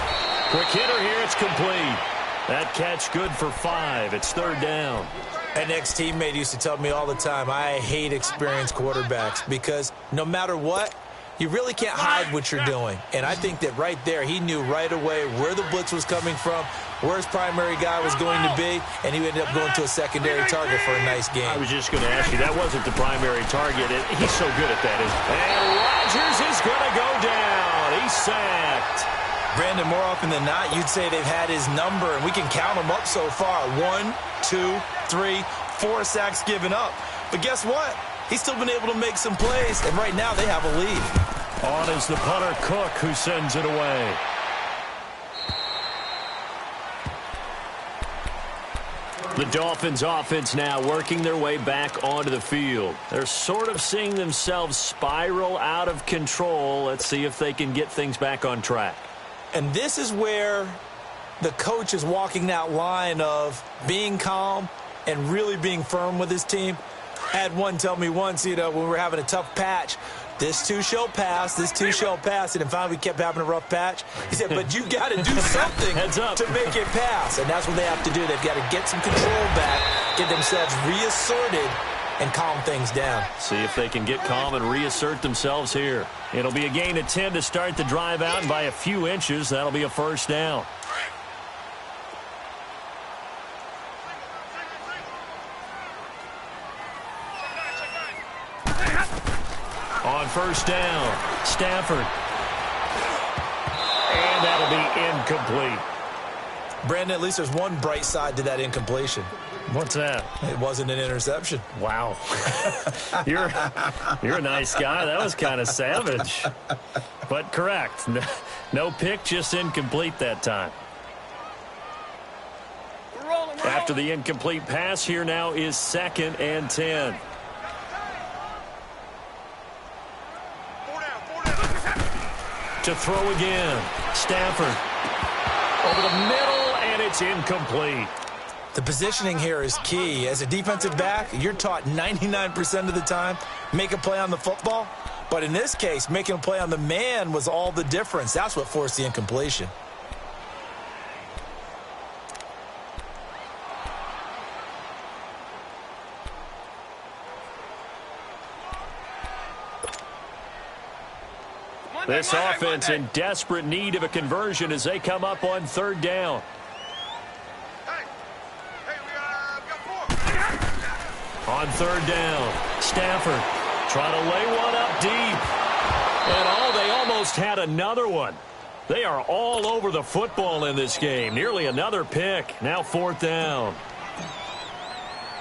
Quick hitter here, it's complete. That catch good for 5. It's 3rd down. An ex-teammate used to tell me all the time, I hate experienced quarterbacks because no matter what, you really can't hide what you're doing. And I think that right there, he knew right away where the blitz was coming from, where his primary guy was going to be, and he ended up going to a secondary target for a nice game. I was just going to ask you, that wasn't the primary target. He's so good at that. And Rodgers is going to go down. He's sacked. Brandon, more often than not, you'd say they've had his number, and we can count them up so far. 1, 2, 3, 4 sacks given up. But guess what? He's still been able to make some plays, and right now they have a lead. On is the punter, Cook, who sends it away. The Dolphins offense now working their way back onto the field. They're sort of seeing themselves spiral out of control. Let's see if they can get things back on track. And this is where the coach is walking that line of being calm and really being firm with his team. I had one tell me once, when we were having a tough patch, this too shall pass, this too shall pass. And finally we kept having a rough patch. He said, but you got to do something to make it pass. And that's what they have to do. They've got to get some control back, get themselves reasserted, and calm things down. See if they can get calm and reassert themselves here. It'll be a gain of 10 to start the drive out, and by a few inches, that'll be a 1st down. On 1st down, Stafford. And that'll be incomplete. Brandon, at least there's one bright side to that incompletion. What's that? It wasn't an interception. Wow. You're a nice guy. That was kind of savage. But correct. No pick, just incomplete that time. After the incomplete pass, here now is 2nd and 10. To throw again. Stafford. Over the middle, and it's incomplete. The positioning here is key. As a defensive back, you're taught 99% of the time, make a play on the football. But in this case, making a play on the man was all the difference. That's what forced the incompletion. This offense in desperate need of a conversion as they come up on 3rd down. On third down, Stafford trying to lay one up deep. And they almost had another one. They are all over the football in this game. Nearly another pick. Now fourth down.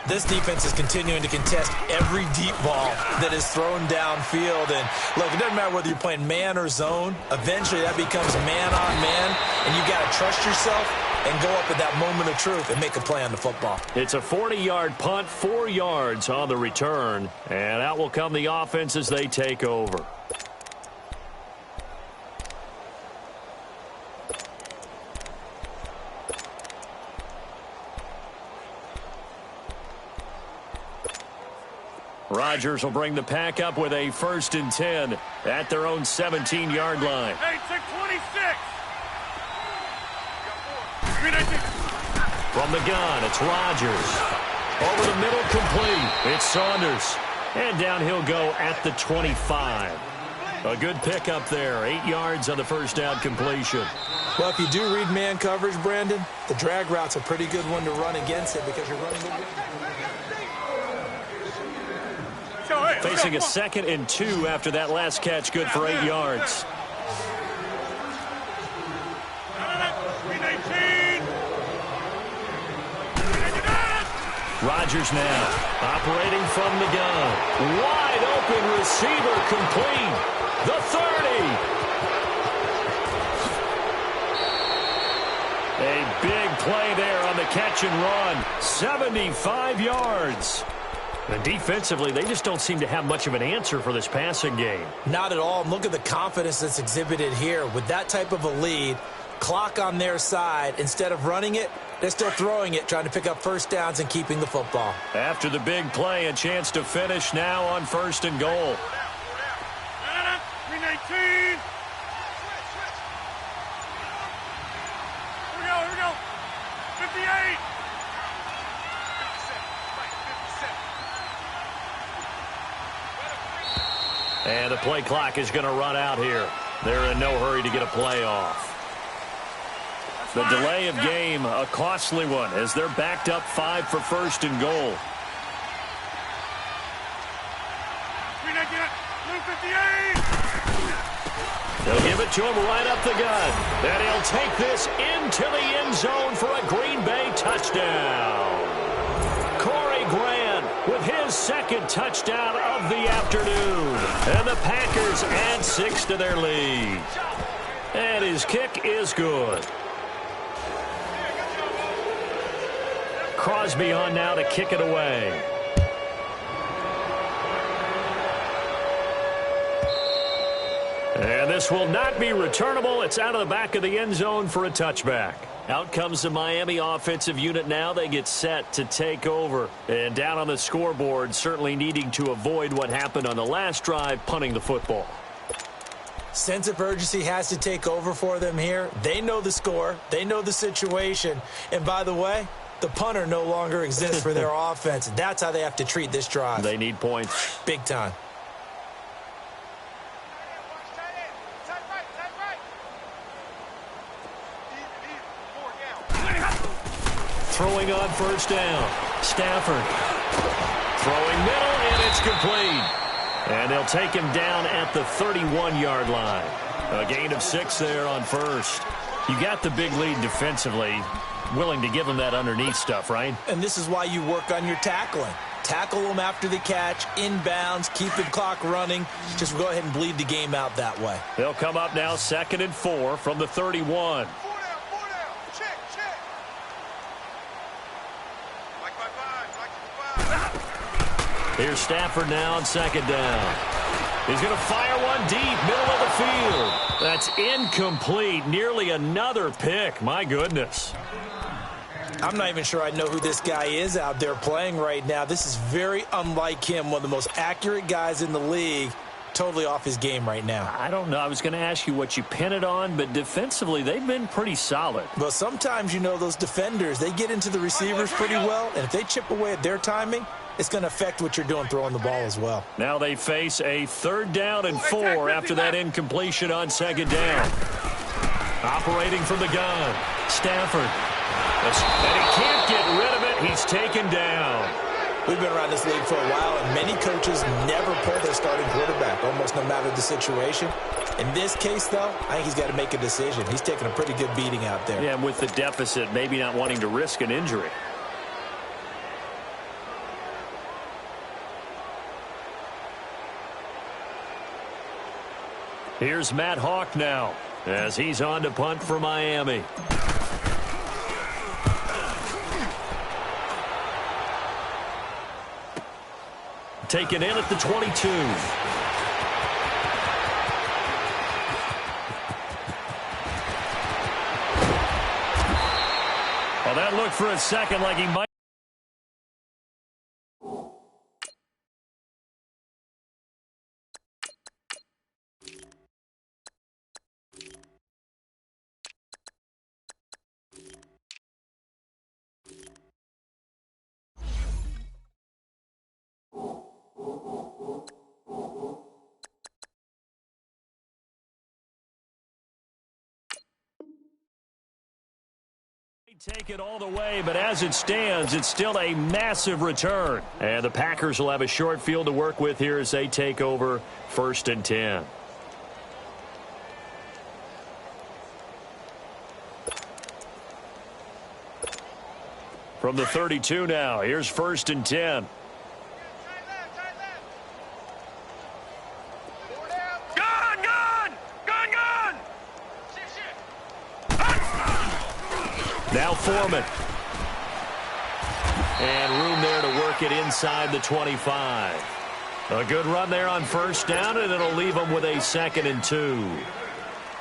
This defense is continuing to contest every deep ball that is thrown downfield. And, look, it doesn't matter whether you're playing man or zone. Eventually that becomes man on man, and you got to trust yourself and go up at that moment of truth and make a play on the football. It's a 40-yard punt, 4 yards on the return. And out will come the offense as they take over. Rodgers will bring the pack up with a 1st and 10 at their own 17-yard line. Hey, check 26. From the gun, it's Rodgers. Over the middle, complete. It's Saunders. And down he'll go at the 25. A good pickup there. 8 yards on the first down completion. Well, if you do read man coverage, Brandon, the drag route's a pretty good one to run against it because you're running the... Facing a 2nd and 2 after that last catch, good for 8 yards. Rodgers now operating from the gun. Wide open receiver, complete. The 30. A big play there on the catch and run. 75 yards. And defensively, they just don't seem to have much of an answer for this passing game. Not at all. Look at the confidence that's exhibited here. With that type of a lead, clock on their side, instead of running it, they're still throwing it, trying to pick up first downs and keeping the football. After the big play, a chance to finish now on 1st and goal. 319. Here we go. 58. And the play clock is going to run out here. They're in no hurry to get a play off. The delay of game, a costly one, as they're backed up 5 for 1st and goal. 58. They'll give it to him right up the gut. And he'll take this into the end zone for a Green Bay touchdown. Corey Grant with his 2nd touchdown of the afternoon. And the Packers add 6 to their lead. And his kick is good. Crosby on now to kick it away. And this will not be returnable. It's out of the back of the end zone for a touchback. Out comes the Miami offensive unit now. They get set to take over. And down on the scoreboard, certainly needing to avoid what happened on the last drive, punting the football. Sense of urgency has to take over for them here. They know the score. They know the situation. And by the way, the punter no longer exists for their offense. That's how they have to treat this drive. They need points. Big time. Throwing on 1st down. Stafford. Throwing middle, and it's complete. And they'll take him down at the 31-yard line. A gain of 6 there on 1st. You got the big lead defensively. Willing to give them that underneath stuff, right? And this is why you work on your tackling. Tackle them after the catch, inbounds, keep the clock running. Just go ahead and bleed the game out that way. They'll come up now 2nd and 4 from the 31. Here's Stafford now on 2nd down. He's going to fire one deep, middle of the field. That's incomplete. Nearly another pick. My goodness. I'm not even sure I know who this guy is out there playing right now. This is very unlike him, one of the most accurate guys in the league. Totally off his game right now. I don't know. I was going to ask you what you pin it on, but defensively, they've been pretty solid. Well, sometimes, you know, those defenders, they get into the receivers pretty well, and if they chip away at their timing, it's going to affect what you're doing throwing the ball as well. Now they face a 3rd down and 4 after that incompletion on 2nd down. Operating from the gun, Stafford. And he can't get rid of it. He's taken down. We've been around this league for a while, and many coaches never pull their starting quarterback, almost no matter the situation. In this case, though, I think he's got to make a decision. He's taking a pretty good beating out there. Yeah, and with the deficit, maybe not wanting to risk an injury. Here's Matt Hawk now, as he's on to punt for Miami. Taken in at the 22. Well, that looked for a second like he might. Take it all the way, but as it stands, it's still a massive return. And the Packers will have a short field to work with here as they take over 1st and 10. From the 32 now, here's 1st and 10. Now Foreman. And room there to work it inside the 25. A good run there on 1st down, and it'll leave them with a 2nd and 2.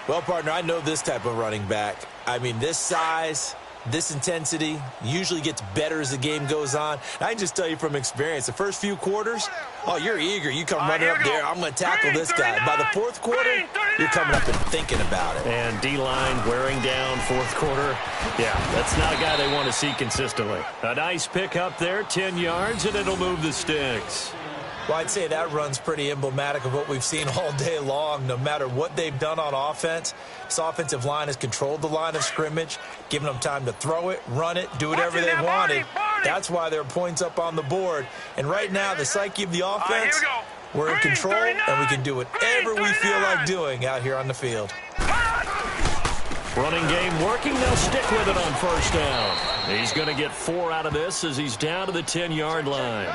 Well, partner, I know this type of running back. I mean, this size, this intensity usually gets better as the game goes on. And I can just tell you from experience, the first few quarters, oh, you're eager. You come running up there, I'm going to tackle this guy. By the 4th quarter, you're coming up and thinking about it. And D-line wearing down 4th quarter. Yeah, that's not a guy they want to see consistently. A nice pick up there, 10 yards, and it'll move the sticks. Well, I'd say that run's pretty emblematic of what we've seen all day long. No matter what they've done on offense, this offensive line has controlled the line of scrimmage, giving them time to throw it, run it, do whatever they wanted. That's why there are points up on the board. And right now, the psyche of the offense, we're in control, and we can do whatever we feel like doing out here on the field. Running game working. They'll stick with it on 1st down. He's going to get 4 out of this as he's down to the 10-yard line.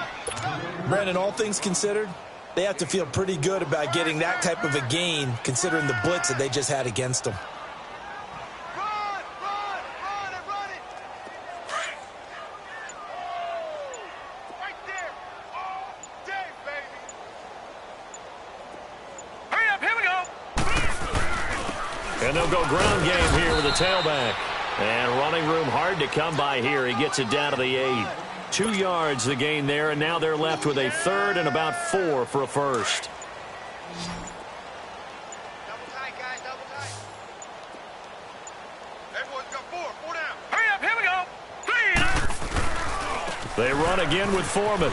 Brandon, all things considered, they have to feel pretty good about getting that type of a gain considering the blitz that they just had against them. And they'll go ground game here with a tailback. And running room hard to come by here. He gets it down to the 8. 2 yards the gain there, and now they're left with a 3rd and about 4 for a 1st. Double tight, guys, double tight. Everyone's got 4 down. Hurry up, here we go. 3. They run again with Foreman.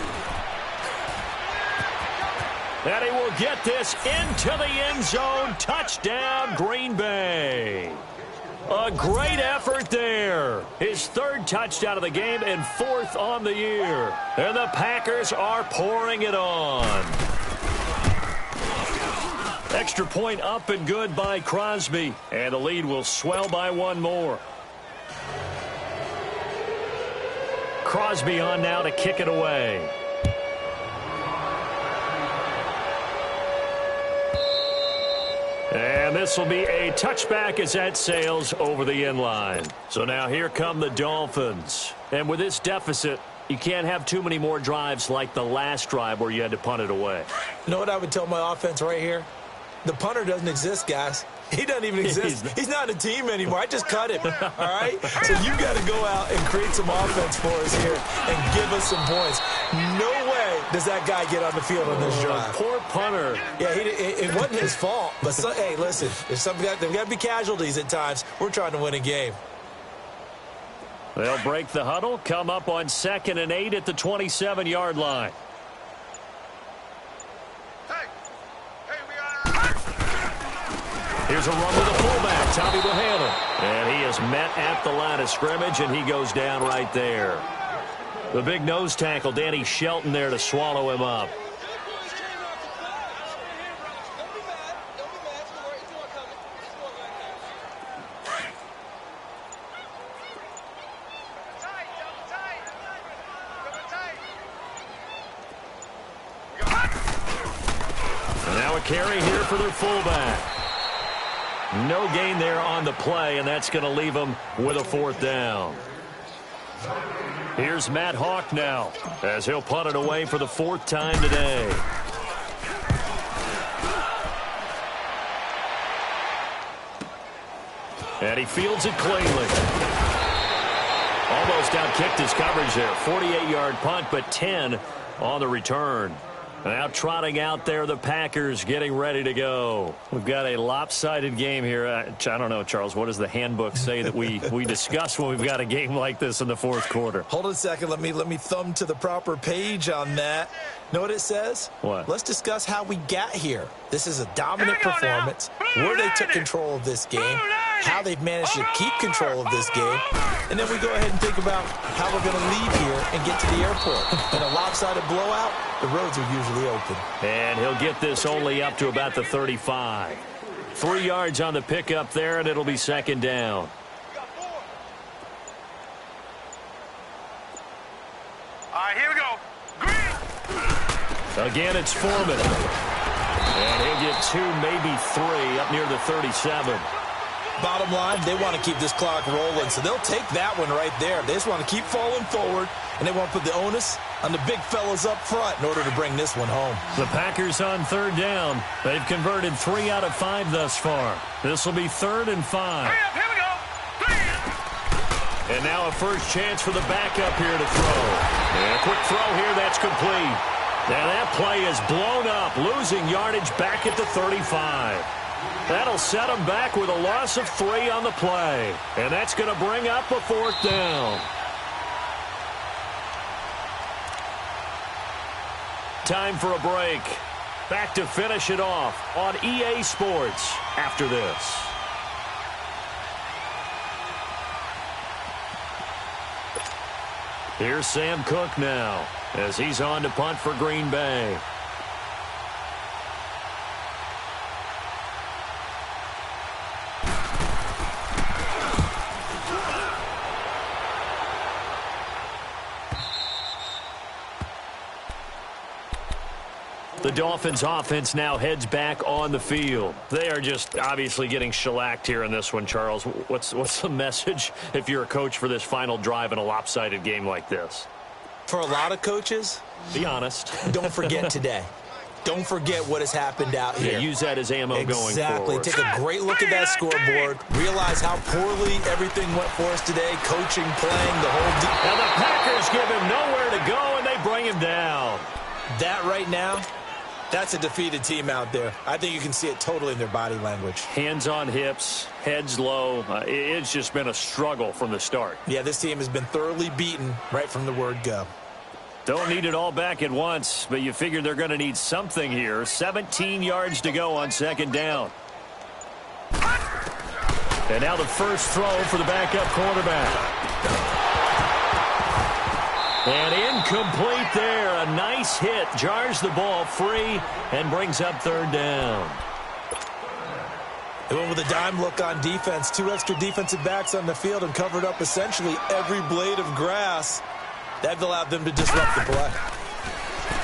And he will get this into the end zone. Touchdown, Green Bay. A great effort there. His 3rd touchdown of the game and 4th on the year. And the Packers are pouring it on. Extra point up and good by Crosby. And the lead will swell by 1 more. Crosby on now to kick it away. And this will be a touchback as that sails over the end line. So now here come the Dolphins. And with this deficit, you can't have too many more drives like the last drive where you had to punt it away. You know what I would tell my offense right here? The punter doesn't exist, guys. He doesn't even exist. He's not a team anymore. I just cut him, all right? So you got to go out and create some offense for us here and give us some points. No way does that guy get on the field on this drive. Poor punter. Yeah, it wasn't his fault. But, hey, listen, there's got to be casualties at times. We're trying to win a game. They'll break the huddle, come up on 2nd and 8 at the 27-yard line. Here's a run with the fullback. Tommy will handle. And he is met at the line of scrimmage, and he goes down right there. The big nose tackle, Danny Shelton, there to swallow him up. Now a carry here for their fullback. No gain there on the play, and that's going to leave them with a 4th down. Here's Matt Hawk now, as he'll punt it away for the 4th time today. And he fields it cleanly. Almost outkicked his coverage there. 48-yard punt, but 10 on the return. Now trotting out there, the Packers getting ready to go. We've got a lopsided game here. I don't know, Charles, what does the handbook say that we discuss when we've got a game like this in the 4th quarter? Hold on a second. Let me thumb to the proper page on that. Know what it says? What? Let's discuss how we got here. This is a dominant performance, where they took control of this game, how they've managed to keep control of this game, and then we go ahead and think about how we're going to leave here and get to the airport. In a lopsided blowout, the roads are usually open. And he'll get this only up to about the 35. 3 yards on the pickup there, and it'll be 2nd down. All right, here we go. Green. Again, it's Foreman. And he'll get 2, maybe 3, up near the 37. Bottom line, they want to keep this clock rolling, so they'll take that one right there. They just want to keep falling forward, and they want to put the onus on the big fellas up front in order to bring this one home. The Packers on 3rd down. They've converted 3 out of 5 thus far. This will be 3rd and 5. Here we go. And now a first chance for the backup here to throw. And a quick throw here, that's complete. And that play is blown up, losing yardage back at the 35. That'll set them back with a loss of 3 on the play. And that's going to bring up a 4th down. Time for a break. Back to finish it off on EA Sports after this. Here's Sam Cook now as he's on to punt for Green Bay. The Dolphins offense now heads back on the field. They are just obviously getting shellacked here in this one, Charles. What's the message if you're a coach for this final drive in a lopsided game like this? For a lot of coaches, be honest. Don't forget today. Don't forget what has happened out here. Yeah, use that as ammo going forward. Exactly. Take a great look at that scoreboard. Realize how poorly everything went for us today. Coaching, playing, the whole deal. Now the Packers give him nowhere to go, and they bring him down. That right now, that's a defeated team out there. I think you can see it totally in their body language. Hands on hips, heads low. It's just been a struggle from the start. Yeah, this team has been thoroughly beaten right from the word go. Don't need it all back at once, but you figure they're going to need something here. 17 yards to go on 2nd down. And now the first throw for the backup quarterback. And incomplete there. A nice hit. Jars the ball free and brings up 3rd down. They went with a dime look on defense. 2 extra defensive backs on the field and covered up essentially every blade of grass. That allowed them to disrupt the play.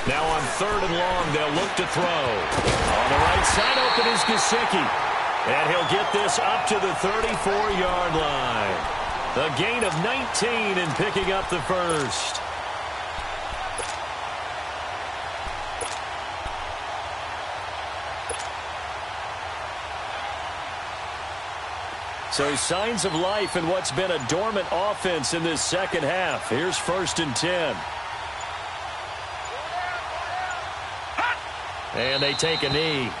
Now on 3rd and long, they'll look to throw. On the right side, open is Gesicki. And he'll get this up to the 34-yard line. A gain of 19 and picking up the first. So signs of life in what's been a dormant offense in this second half. Here's 1st and 10. And they take a knee.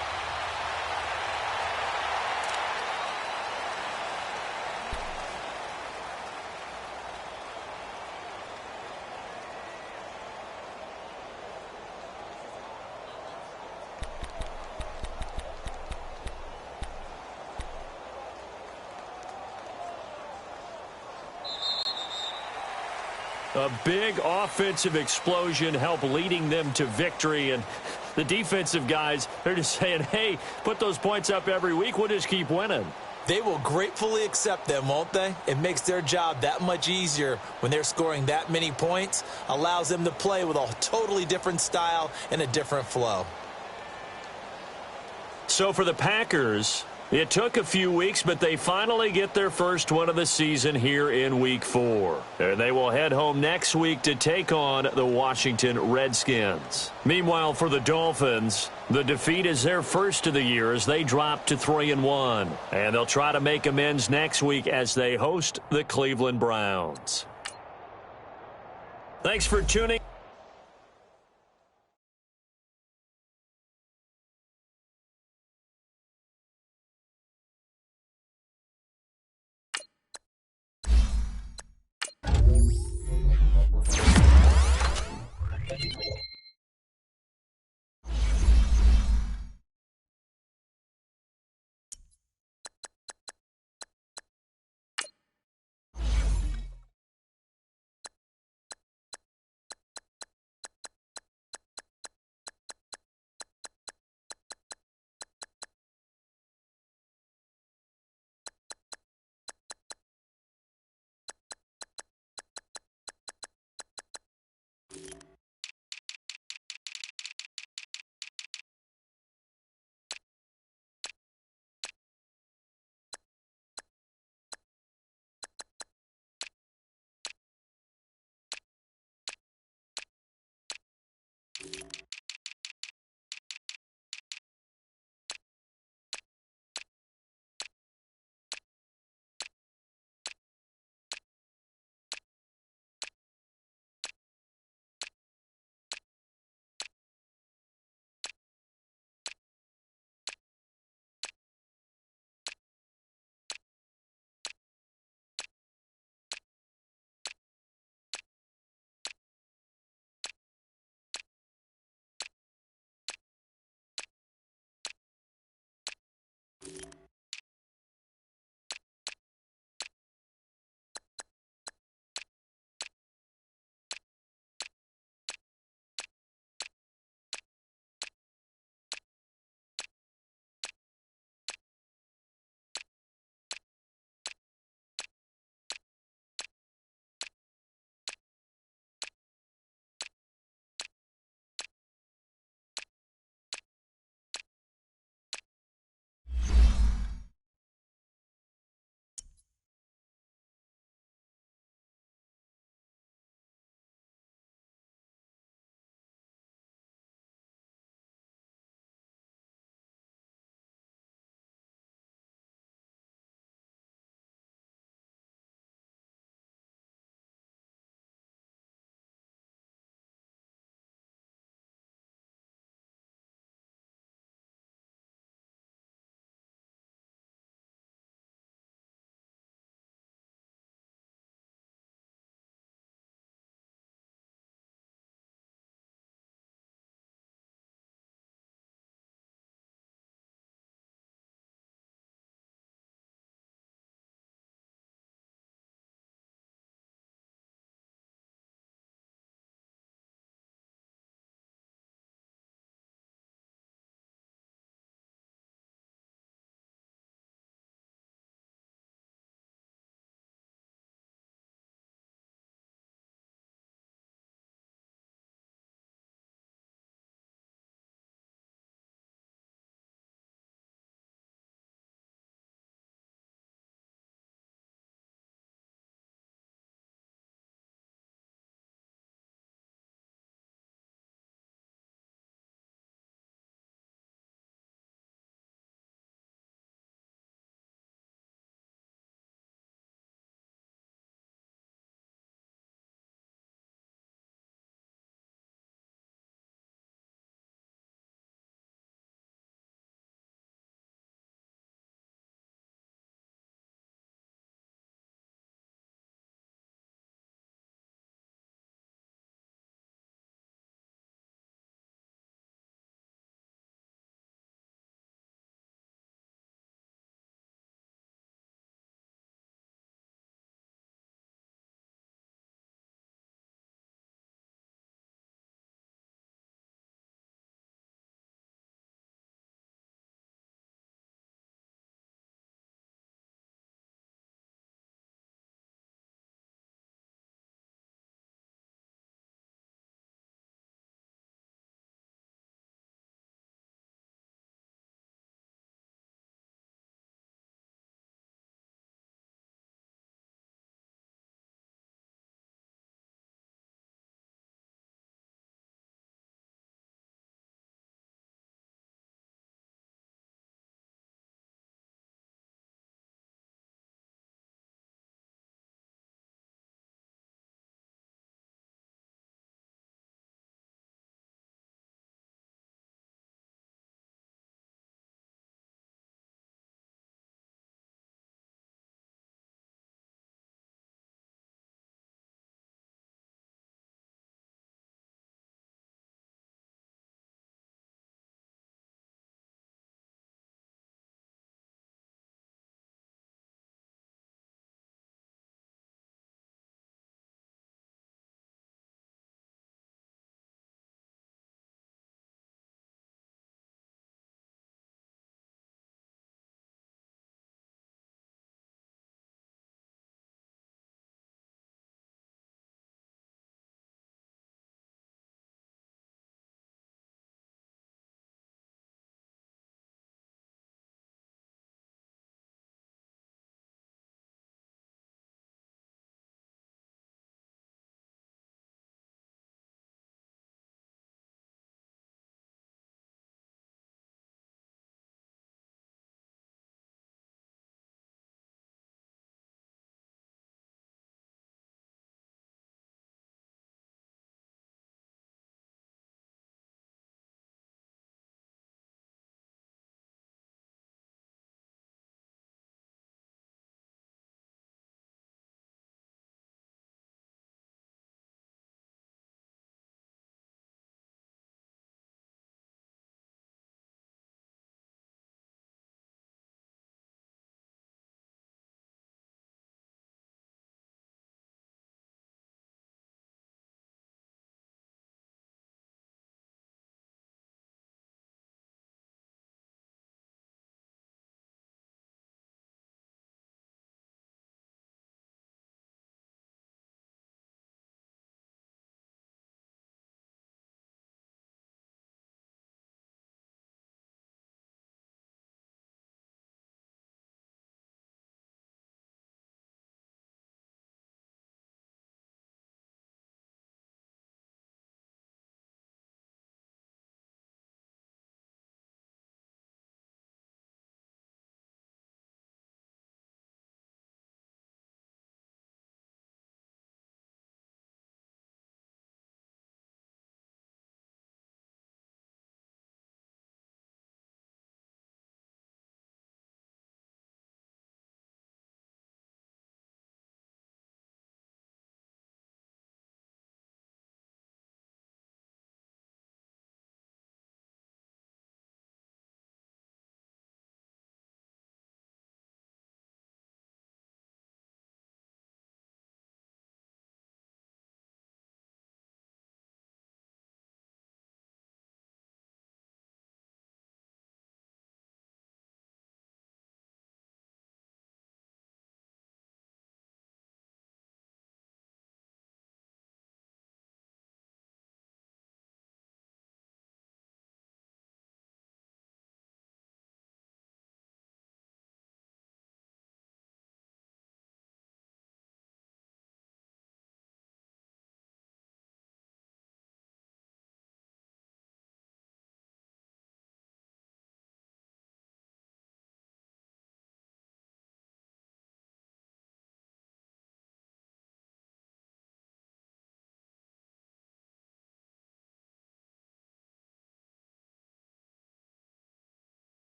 A big offensive explosion helped leading them to victory. And the defensive guys, they're just saying, hey, put those points up every week. We'll just keep winning. They will gratefully accept them, won't they? It makes their job that much easier when they're scoring that many points. Allows them to play with a totally different style and a different flow. So for the Packers, it took a few weeks, but they finally get their first win of the season here in Week 4. They will head home next week to take on the Washington Redskins. Meanwhile, for the Dolphins, the defeat is their first of the year as they drop to 3-1. And they'll try to make amends next week as they host the Cleveland Browns. Thanks for tuning.